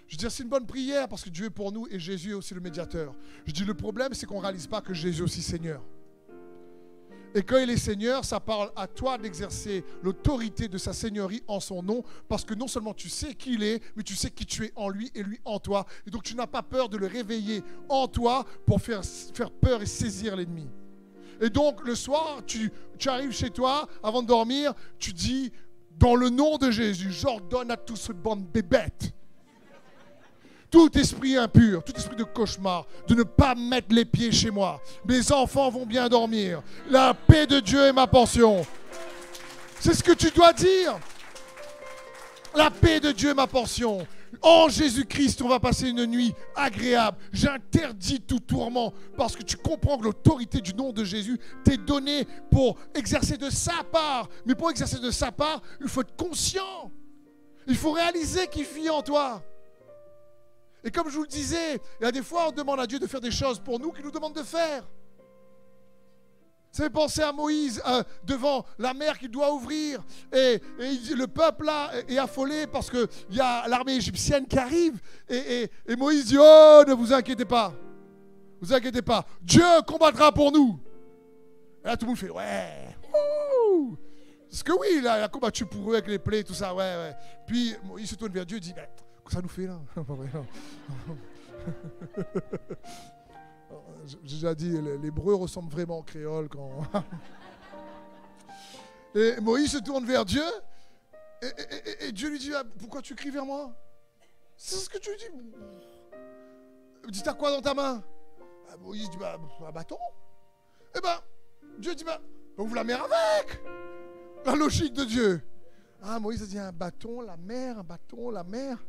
Je veux dire, c'est une bonne prière parce que Dieu est pour nous et Jésus est aussi le médiateur. Je dis, le problème, c'est qu'on ne réalise pas que Jésus est aussi Seigneur. Et quand il est Seigneur, ça parle à toi d'exercer l'autorité de sa seigneurie en son nom, parce que non seulement tu sais qui il est, mais tu sais qui tu es en lui et lui en toi. Et donc tu n'as pas peur de le réveiller en toi pour faire peur et saisir l'ennemi. Et donc le soir, tu arrives chez toi, avant de dormir, tu dis, dans le nom de Jésus, j'ordonne à toute cette bande de bêtes, tout esprit impur, tout esprit de cauchemar, de ne pas mettre les pieds chez moi. Mes enfants vont bien dormir. La paix de Dieu est ma portion. C'est ce que tu dois dire. La paix de Dieu est ma portion. En Jésus-Christ, on va passer une nuit agréable. J'interdis tout tourment parce que tu comprends que l'autorité du nom de Jésus t'est donnée pour exercer de sa part. Mais pour exercer de sa part, il faut être conscient. Il faut réaliser qu'il vit en toi. Et comme je vous le disais, il y a des fois on demande à Dieu de faire des choses pour nous qu'il nous demande de faire. Ça fait penser à Moïse devant la mer qu'il doit ouvrir. Et le peuple là est affolé parce qu'il y a l'armée égyptienne qui arrive. Et Moïse dit, oh, ne vous inquiétez pas. Ne vous inquiétez pas. Dieu combattra pour nous. Et là tout le monde fait, ouais. Ouh. Parce que oui, là, il a combattu pour eux avec les plaies, tout ça, ouais. Puis Moïse se tourne vers Dieu et dit, ça nous fait là. J'ai déjà dit, l'hébreu ressemble vraiment au créole quand. Et Moïse se tourne vers Dieu et Dieu lui dit, pourquoi tu cries vers moi? C'est ce que tu dis. Dis, t'as quoi dans ta main? Moïse dit, un bâton. Eh ben, Dieu dit, ouvre la mer avec. La logique de Dieu. Moïse a dit, un bâton, la mer, un bâton, la mer.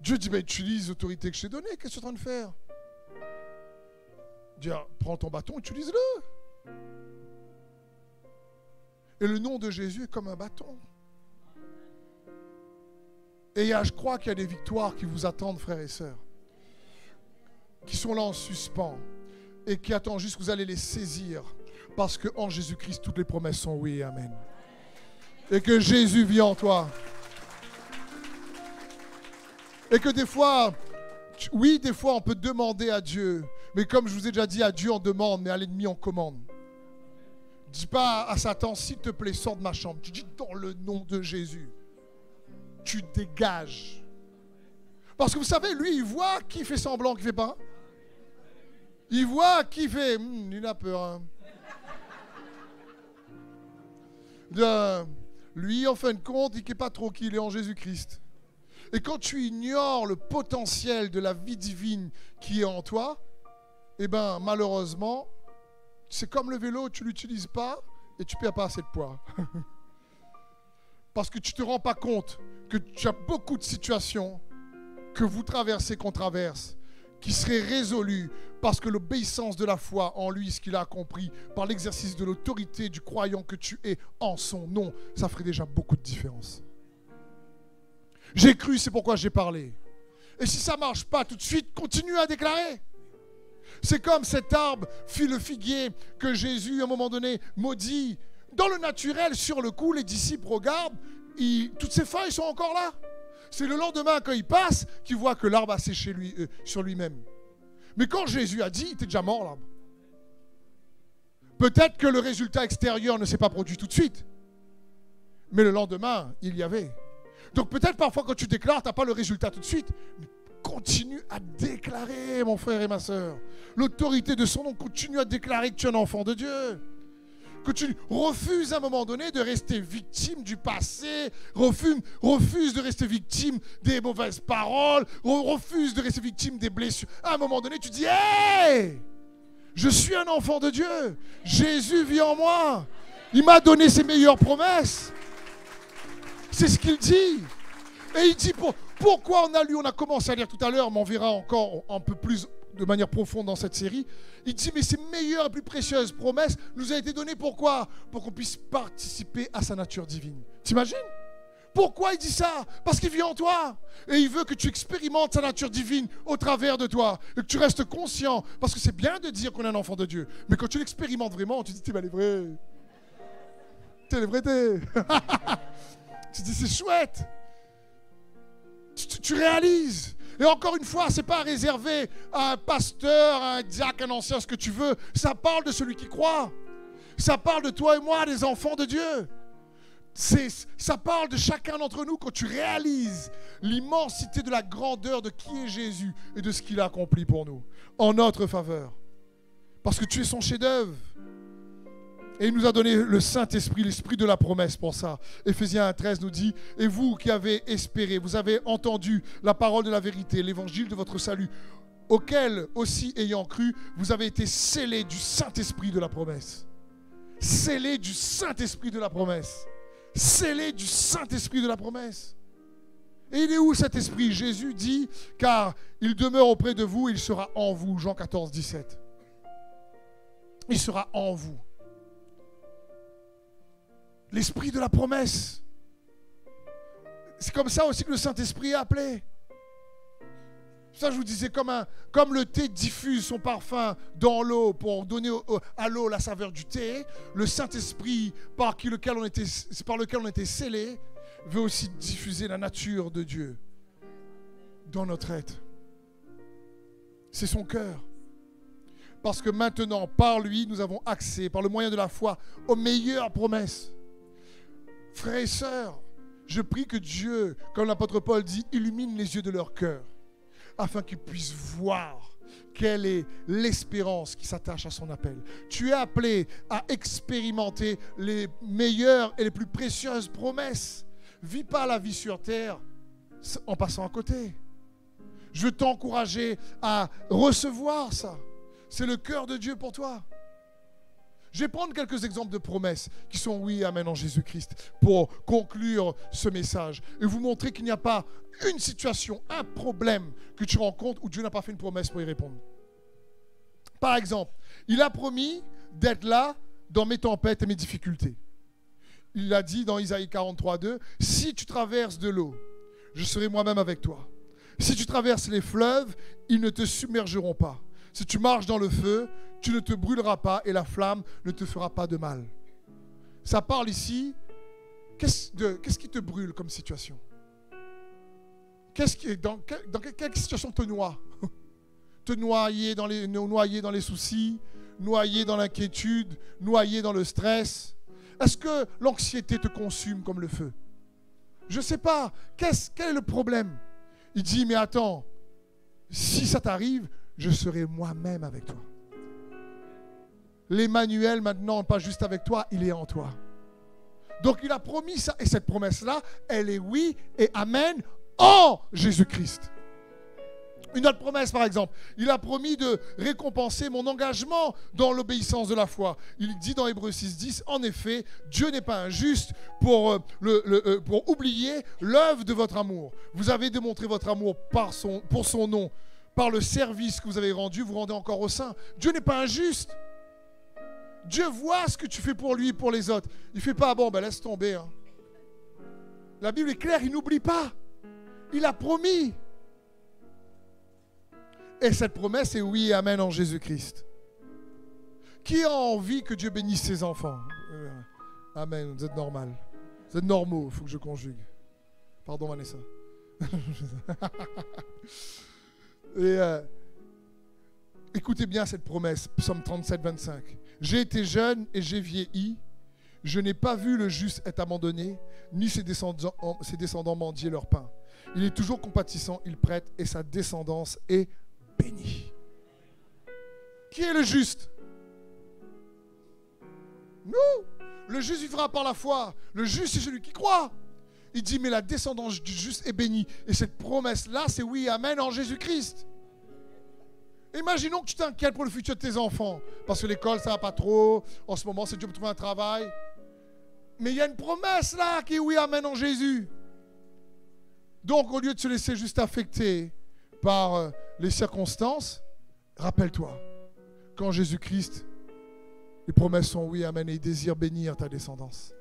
Dieu dit, utilise l'autorité que je t'ai donnée, qu'est-ce que tu es en train de faire? Dieu, prends ton bâton, utilise-le. Et le nom de Jésus est comme un bâton. Et je crois qu'il y a des victoires qui vous attendent, frères et sœurs, qui sont là en suspens et qui attendent juste que vous allez les saisir, parce qu'en Jésus-Christ, toutes les promesses sont oui et amen. Et que Jésus vit en toi. Et que des fois, des fois on peut demander à Dieu, mais comme je vous ai déjà dit, à Dieu on demande, mais à l'ennemi on commande. Dis pas à Satan, s'il te plaît, sors de ma chambre. Tu dis dans le nom de Jésus, tu dégages. Parce que vous savez, lui, il voit qui fait semblant, qui fait pas. Il voit qui fait, il a peur. Lui, en fin de compte, il n'est pas trop qui il est en Jésus-Christ. Et quand tu ignores le potentiel de la vie divine qui est en toi, malheureusement, c'est comme le vélo, tu ne l'utilises pas et tu ne perds pas assez de poids. Parce que tu ne te rends pas compte que tu as beaucoup de situations que vous traversez, qu'on traverse, qui seraient résolues parce que l'obéissance de la foi en lui, ce qu'il a compris, par l'exercice de l'autorité du croyant que tu es en son nom, ça ferait déjà beaucoup de différence. J'ai cru, c'est pourquoi j'ai parlé. Et si ça ne marche pas tout de suite, continue à déclarer. C'est comme cet arbre, le figuier, que Jésus, à un moment donné, maudit. Dans le naturel, sur le coup, les disciples regardent, toutes ces feuilles sont encore là. C'est le lendemain, quand ils passent, qu'ils voient que l'arbre a séché sur lui-même. Mais quand Jésus a dit, il était déjà mort, l'arbre. Peut-être que le résultat extérieur ne s'est pas produit tout de suite. Mais le lendemain, il y avait. Donc peut-être parfois quand tu déclares, tu n'as pas le résultat tout de suite. Mais continue à déclarer, mon frère et ma soeur. L'autorité de son nom, continue à déclarer que tu es un enfant de Dieu. Que tu refuses à un moment donné de rester victime du passé, refuse de rester victime des mauvaises paroles, refuse de rester victime des blessures. À un moment donné, tu dis, hey, je suis un enfant de Dieu. Jésus vit en moi. Il m'a donné ses meilleures promesses. C'est ce qu'il dit. Et il dit, pourquoi on a commencé à lire tout à l'heure, mais on verra encore un peu plus de manière profonde dans cette série. Il dit, mais ces meilleures et plus précieuses promesses nous ont été données pourquoi? Pour qu'on puisse participer à sa nature divine. T'imagines? Pourquoi il dit ça? Parce qu'il vit en toi. Et il veut que tu expérimentes sa nature divine au travers de toi. Et que tu restes conscient. Parce que c'est bien de dire qu'on est un enfant de Dieu. Mais quand tu l'expérimentes vraiment, tu te dis, elle est vraie. T'es vrai, t'es. Tu te dis, c'est chouette. Tu réalises. Et encore une fois, ce n'est pas réservé à un pasteur, à un diacre, un ancien, ce que tu veux. Ça parle de celui qui croit. Ça parle de toi et moi, les enfants de Dieu. Ça parle de chacun d'entre nous quand tu réalises l'immensité de la grandeur de qui est Jésus et de ce qu'il a accompli pour nous, en notre faveur. Parce que tu es son chef-d'œuvre. Et il nous a donné le Saint-Esprit, l'Esprit de la promesse pour ça. Éphésiens 1,13 nous dit, « Et vous qui avez espéré, vous avez entendu la parole de la vérité, l'évangile de votre salut, auquel aussi ayant cru, vous avez été scellés du Saint-Esprit de la promesse. » Scellés du Saint-Esprit de la promesse. Scellés du Saint-Esprit de la promesse. Et il est où cet esprit? Jésus dit, « Car il demeure auprès de vous, il sera en vous. » Jean 14, 17. Il sera en vous. L'esprit de la promesse. C'est comme ça aussi que le Saint-Esprit est appelé. Ça, je vous disais, comme le thé diffuse son parfum dans l'eau pour donner à l'eau la saveur du thé, le Saint-Esprit par lequel on était scellés veut aussi diffuser la nature de Dieu dans notre être. C'est son cœur. Parce que maintenant, par lui, nous avons accès, par le moyen de la foi, aux meilleures promesses. Frères et sœurs, je prie que Dieu, comme l'apôtre Paul dit, illumine les yeux de leur cœur, afin qu'ils puissent voir quelle est l'espérance qui s'attache à son appel. Tu es appelé à expérimenter les meilleures et les plus précieuses promesses. Vis pas la vie sur terre en passant à côté. Je veux t'encourager à recevoir ça. C'est le cœur de Dieu pour toi. Je vais prendre quelques exemples de promesses qui sont oui, amen en Jésus-Christ pour conclure ce message et vous montrer qu'il n'y a pas une situation, un problème que tu rencontres où Dieu n'a pas fait une promesse pour y répondre. Par exemple, il a promis d'être là dans mes tempêtes et mes difficultés. Il a dit dans Isaïe 43:2, « Si tu traverses de l'eau, je serai moi-même avec toi. Si tu traverses les fleuves, ils ne te submergeront pas. Si tu marches dans le feu, tu ne te brûleras pas et la flamme ne te fera pas de mal. » Ça parle ici, qu'est-ce qui te brûle comme situation? Dans quelle situation te noie? Te noyer dans les soucis, noyer dans l'inquiétude, noyer dans le stress. Est-ce que l'anxiété te consume comme le feu? Je ne sais pas. Quel est le problème? Il dit, mais attends, si ça t'arrive, je serai moi-même avec toi. L'Emmanuel maintenant, pas juste avec toi, il est en toi. Donc il a promis ça, et cette promesse-là, elle est oui et amen en Jésus-Christ. Une autre promesse, par exemple, il a promis de récompenser mon engagement dans l'obéissance de la foi. Il dit dans Hébreux 6:10, en effet, Dieu n'est pas injuste pour oublier l'œuvre de votre amour. Vous avez démontré votre amour pour son nom, par le service que vous avez rendu, vous rendez encore au sein. Dieu n'est pas injuste. Dieu voit ce que tu fais pour lui et pour les autres. Il ne fait pas, bon, ben laisse tomber. Hein. La Bible est claire, il n'oublie pas. Il a promis. Et cette promesse est oui et amen en Jésus-Christ. Qui a envie que Dieu bénisse ses enfants? Amen, vous êtes normal. Vous êtes normaux, il faut que je conjugue. Pardon Vanessa. Et écoutez bien cette promesse, Psaume 37, 25. J'ai été jeune et j'ai vieilli. Je n'ai pas vu le juste être abandonné, ni ses descendants mendier leur pain. Il est toujours compatissant, il prête, et sa descendance est bénie. Qui est le juste? Nous. Le juste vivra par la foi. Le juste, c'est celui qui croit. Il dit, mais la descendance du juste est bénie. Et cette promesse-là, c'est oui, amen en Jésus-Christ. Imaginons que tu t'inquiètes pour le futur de tes enfants. Parce que l'école, ça va pas trop. En ce moment, c'est dur pour trouver un travail. Mais il y a une promesse là qui est oui, amen en Jésus. Donc, au lieu de se laisser juste affecter par les circonstances, rappelle-toi qu'en Jésus-Christ, les promesses sont oui, amen, et il désire bénir ta descendance.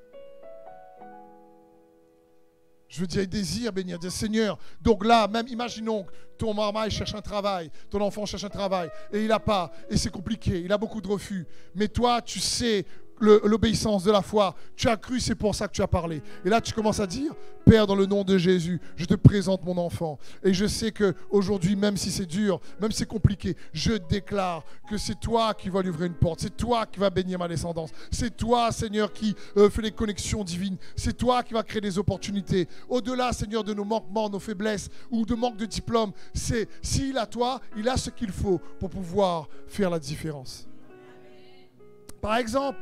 Je veux dire, il désire bénir, dire Seigneur. Donc là, même imaginons que ton maman cherche un travail, ton enfant cherche un travail, et il n'a pas, et c'est compliqué, il a beaucoup de refus. Mais toi, tu sais l'obéissance de la foi, tu as cru, c'est pour ça que tu as parlé. Et là, tu commences à dire, Père, dans le nom de Jésus, je te présente mon enfant. Et je sais qu'aujourd'hui, même si c'est dur, même si c'est compliqué, je déclare que c'est toi qui vas lui ouvrir une porte, c'est toi qui vas bénir ma descendance, c'est toi, Seigneur, qui fait les connexions divines, c'est toi qui vas créer des opportunités. Au-delà, Seigneur, de nos manquements, nos faiblesses ou de manque de diplôme, c'est s'il a toi, il a ce qu'il faut pour pouvoir faire la différence. Par exemple,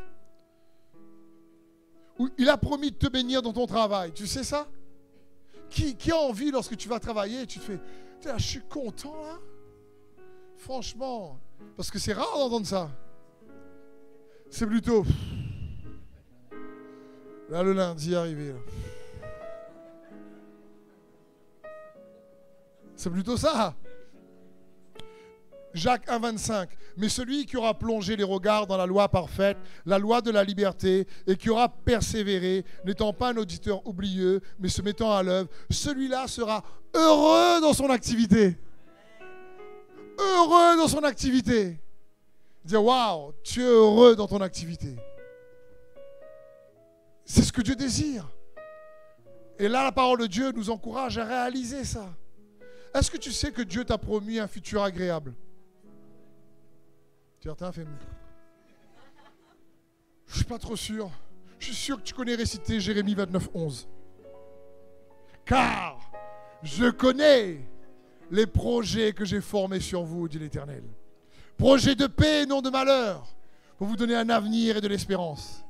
il a promis de te bénir dans ton travail. Tu sais ça? Qui a envie lorsque tu vas travailler, tu te fais, je suis content là? Franchement, parce que c'est rare d'entendre ça. C'est plutôt, là le lundi est arrivé. Là. C'est plutôt ça. Jacques 1,25. Mais celui qui aura plongé les regards dans la loi parfaite, la loi de la liberté, et qui aura persévéré, n'étant pas un auditeur oublieux, mais se mettant à l'œuvre, celui-là sera heureux dans son activité. Heureux dans son activité. Dire, waouh, tu es heureux dans ton activité. C'est ce que Dieu désire. Et là, la parole de Dieu nous encourage à réaliser ça. Est-ce que tu sais que Dieu t'a promis un futur agréable? Certains font. Je ne suis pas trop sûr. Je suis sûr que tu connais réciter Jérémie 29, 11. Car je connais les projets que j'ai formés sur vous, dit l'Éternel. Projets de paix et non de malheur, pour vous donner un avenir et de l'espérance.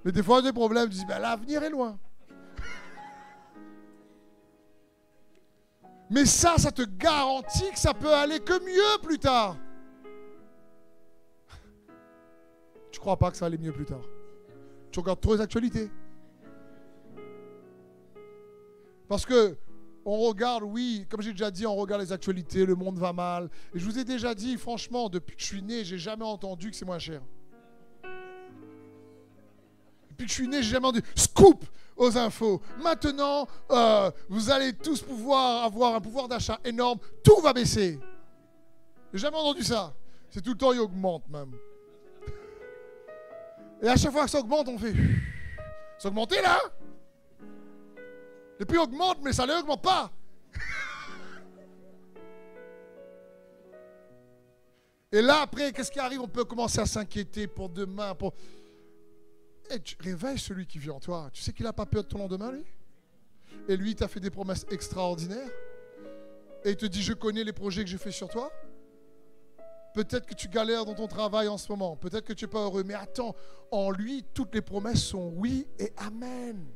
Mais des fois, on a des problèmes, tu dis, ben, l'avenir est loin. Mais ça te garantit que ça peut aller que mieux plus tard. Tu ne crois pas que ça allait mieux plus tard? Tu regardes trop les actualités. Parce que on regarde, oui, comme j'ai déjà dit, on regarde les actualités, le monde va mal. Et je vous ai déjà dit, franchement, depuis que je suis né, j'ai jamais entendu que c'est moins cher. Depuis que je suis né, j'ai jamais entendu scoop aux infos. Maintenant, vous allez tous pouvoir avoir un pouvoir d'achat énorme. Tout va baisser. J'ai jamais entendu ça. C'est tout le temps, il augmente même. Et à chaque fois que ça augmente, on fait... Ça augmente là? Les prix augmentent, mais ça ne augmente pas. Et là, après, qu'est-ce qui arrive? On peut commencer à s'inquiéter pour demain. Et tu réveilles celui qui vit en toi. Tu sais qu'il n'a pas peur de ton lendemain, lui? Et lui, il t'a fait des promesses extraordinaires. Et il te dit, je connais les projets que j'ai faits sur toi. Peut-être que tu galères dans ton travail en ce moment. Peut-être que tu n'es pas heureux. Mais attends, en lui, toutes les promesses sont oui et amen.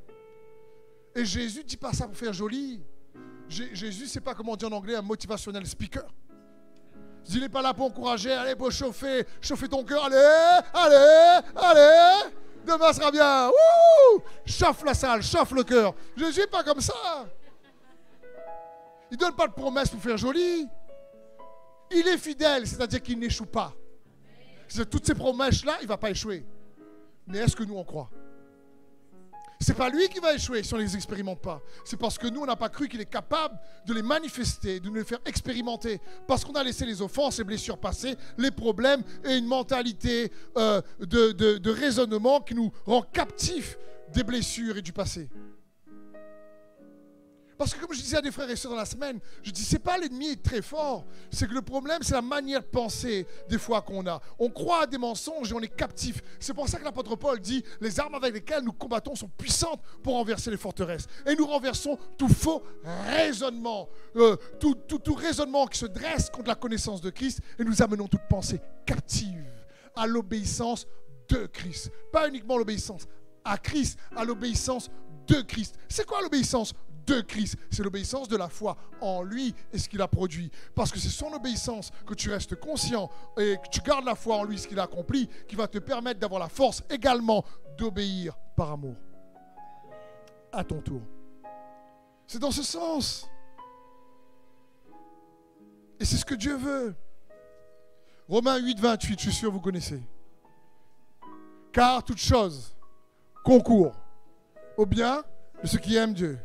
Et Jésus ne dit pas ça pour faire joli. Jésus, c'est pas comment on dit en anglais, un motivational speaker. Il n'est pas là pour encourager, allez, pour chauffer ton cœur. Allez. Demain sera bien. Wouh! Chauffe la salle, chauffe le cœur. Jésus n'est pas comme ça. Il ne donne pas de promesses pour faire joli. Il est fidèle, c'est-à-dire qu'il n'échoue pas. C'est toutes ces promesses-là, il ne va pas échouer. Mais est-ce que nous, on croit? Ce n'est pas lui qui va échouer si on ne les expérimente pas. C'est parce que nous, on n'a pas cru qu'il est capable de les manifester, de nous les faire expérimenter. Parce qu'on a laissé les offenses, les blessures passer, les problèmes et une mentalité de raisonnement qui nous rend captifs des blessures et du passé. Parce que comme je disais à des frères et sœurs dans la semaine, je dis, c'est pas l'ennemi est très fort, c'est que le problème, c'est la manière de penser des fois qu'on a. On croit à des mensonges et on est captif. C'est pour ça que l'apôtre Paul dit, les armes avec lesquelles nous combattons sont puissantes pour renverser les forteresses. Et nous renversons tout faux raisonnement, tout raisonnement qui se dresse contre la connaissance de Christ, et nous amenons toute pensée captive à l'obéissance de Christ. Pas uniquement l'obéissance à Christ, à l'obéissance de Christ. C'est quoi l'obéissance de Christ? C'est l'obéissance de la foi en lui et ce qu'il a produit. Parce que c'est son obéissance que tu restes conscient et que tu gardes la foi en lui, ce qu'il a accompli, qui va te permettre d'avoir la force également d'obéir par amour. À ton tour. C'est dans ce sens. Et c'est ce que Dieu veut. Romains 8, 28, je suis sûr que vous connaissez. Car toute chose concourt au bien de ceux qui aiment Dieu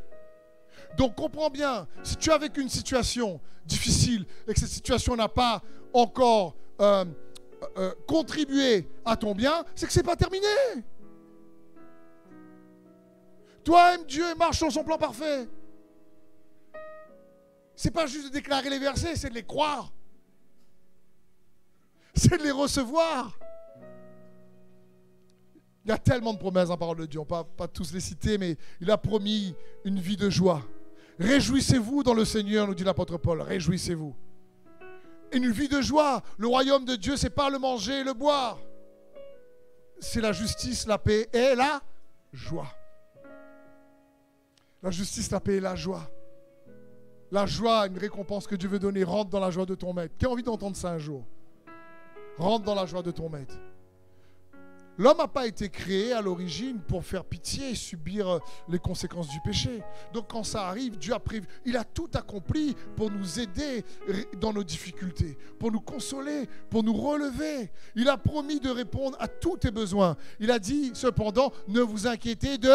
Donc comprends bien, si tu as vécu une situation difficile et que cette situation n'a pas encore contribué à ton bien, c'est que ce n'est pas terminé. Toi, aime Dieu et marche sur son plan parfait. Ce n'est pas juste de déclarer les versets, c'est de les croire. C'est de les recevoir. Il y a tellement de promesses dans la parole de Dieu, on ne va pas tous les citer, mais il a promis une vie de joie. Réjouissez-vous dans le Seigneur, nous dit l'apôtre Paul, réjouissez-vous. Une vie de joie, le royaume de Dieu, ce n'est pas le manger et le boire. C'est la justice, la paix et la joie. La justice, la paix et la joie. La joie, une récompense que Dieu veut donner, rentre dans la joie de ton maître. Qui a envie d'entendre ça un jour? Rentre dans la joie de ton maître. L'homme n'a pas été créé à l'origine pour faire pitié et subir les conséquences du péché. Donc quand ça arrive, Dieu a prévu. Il a tout accompli pour nous aider dans nos difficultés, pour nous consoler, pour nous relever. Il a promis de répondre à tous tes besoins. Il a dit cependant, ne vous inquiétez de...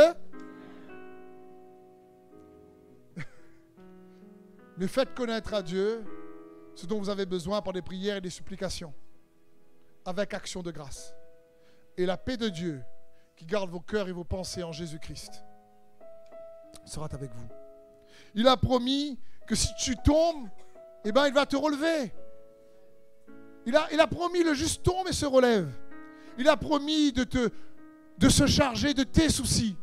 Mais faites connaître à Dieu ce dont vous avez besoin par des prières et des supplications, avec action de grâce. Et la paix de Dieu, qui garde vos cœurs et vos pensées en Jésus-Christ, sera avec vous. Il a promis que si tu tombes, eh ben, il va te relever. Il a promis le juste tombe et se relève. Il a promis de se charger de tes soucis.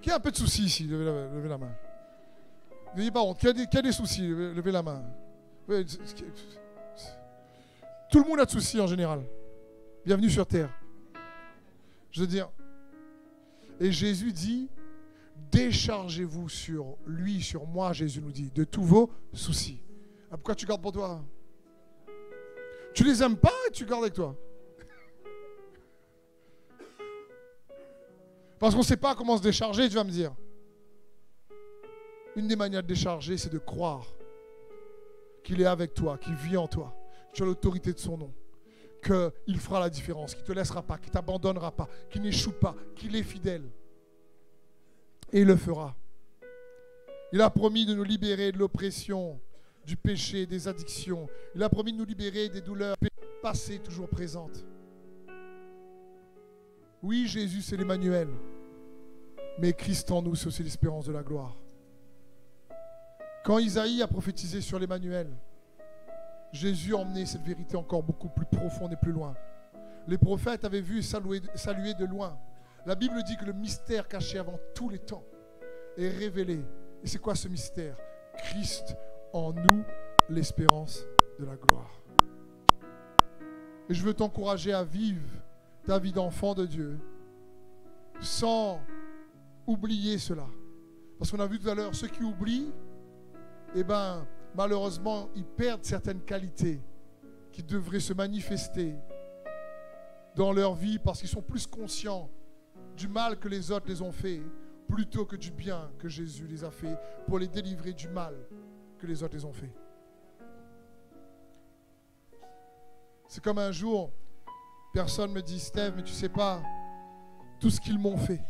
Qui a un peu de soucis ici? Levez la main. N'ayez pas honte. Qui a des soucis? Levez la main. Tout le monde a de soucis en général. Bienvenue sur terre. Je veux dire. Et Jésus dit, déchargez-vous sur lui, sur moi, Jésus nous dit, de tous vos soucis. Ah, pourquoi tu gardes pour toi? Tu les aimes pas et tu gardes avec toi. Parce qu'on ne sait pas comment se décharger, tu vas me dire. Une des manières de décharger, c'est de croire qu'il est avec toi, qu'il vit en toi. Tu as l'autorité de son nom. Qu'il fera la différence, qu'il ne te laissera pas, qu'il ne t'abandonnera pas, qu'il n'échoue pas, qu'il est fidèle. Et il le fera. Il a promis de nous libérer de l'oppression, du péché, des addictions. Il a promis de nous libérer des douleurs passées, toujours présentes. Oui, Jésus, c'est l'Emmanuel. Mais Christ en nous, c'est aussi l'espérance de la gloire. Quand Isaïe a prophétisé sur l'Emmanuel, Jésus a emmené cette vérité encore beaucoup plus profonde et plus loin. Les prophètes avaient vu saluer de loin. La Bible dit que le mystère caché avant tous les temps est révélé. Et c'est quoi ce mystère? Christ en nous, l'espérance de la gloire. Et je veux t'encourager à vivre ta vie d'enfant de Dieu sans oublier cela. Parce qu'on a vu tout à l'heure, ceux qui oublient, eh ben, malheureusement, ils perdent certaines qualités qui devraient se manifester dans leur vie parce qu'ils sont plus conscients du mal que les autres les ont fait plutôt que du bien que Jésus les a fait pour les délivrer du mal que les autres les ont fait. C'est comme un jour, personne me dit, Steve, mais tu sais pas tout ce qu'ils m'ont fait.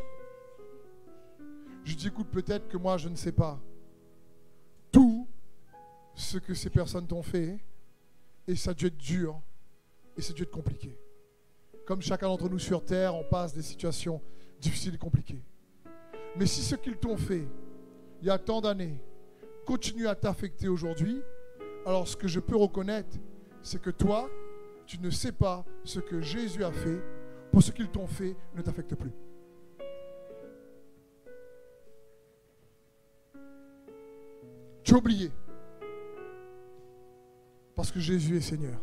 Je dis, écoute, peut-être que moi je ne sais pas tout ce que ces personnes t'ont fait, et ça a dû être dur, et ça a dû être compliqué. Comme chacun d'entre nous sur terre, on passe des situations difficiles et compliquées. Mais si ce qu'ils t'ont fait, il y a tant d'années, continue à t'affecter aujourd'hui, alors ce que je peux reconnaître, c'est que toi, tu ne sais pas ce que Jésus a fait, pour ce qu'ils t'ont fait ne t'affecte plus. Tu as oublié. Parce que Jésus est Seigneur.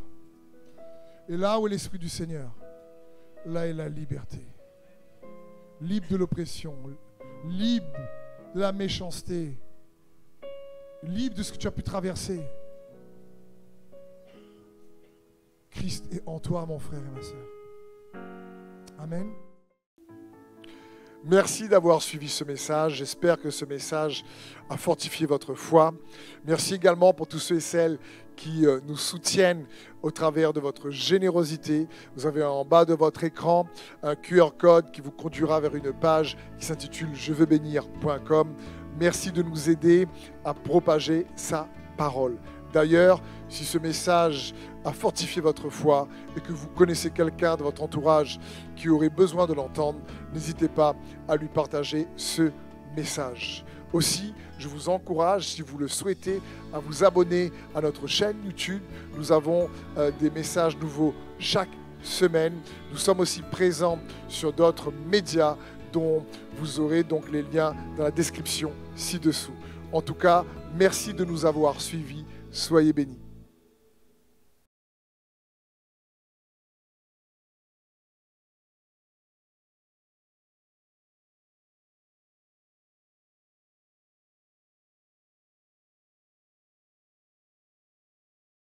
Et là où est l'Esprit du Seigneur, là est la liberté. Libre de l'oppression, libre de la méchanceté, libre de ce que tu as pu traverser. Christ est en toi, mon frère et ma sœur. Amen. Merci d'avoir suivi ce message. J'espère que ce message a fortifié votre foi. Merci également pour tous ceux et celles qui nous soutiennent au travers de votre générosité. Vous avez en bas de votre écran un QR code qui vous conduira vers une page qui s'intitule jeveubénir.com. Merci de nous aider à propager sa parole. D'ailleurs, si ce message a fortifié votre foi et que vous connaissez quelqu'un de votre entourage qui aurait besoin de l'entendre, n'hésitez pas à lui partager ce message. Aussi, je vous encourage, si vous le souhaitez, à vous abonner à notre chaîne YouTube. Nous avons des messages nouveaux chaque semaine. Nous sommes aussi présents sur d'autres médias dont vous aurez donc les liens dans la description ci-dessous. En tout cas, merci de nous avoir suivis. Soyez bénis.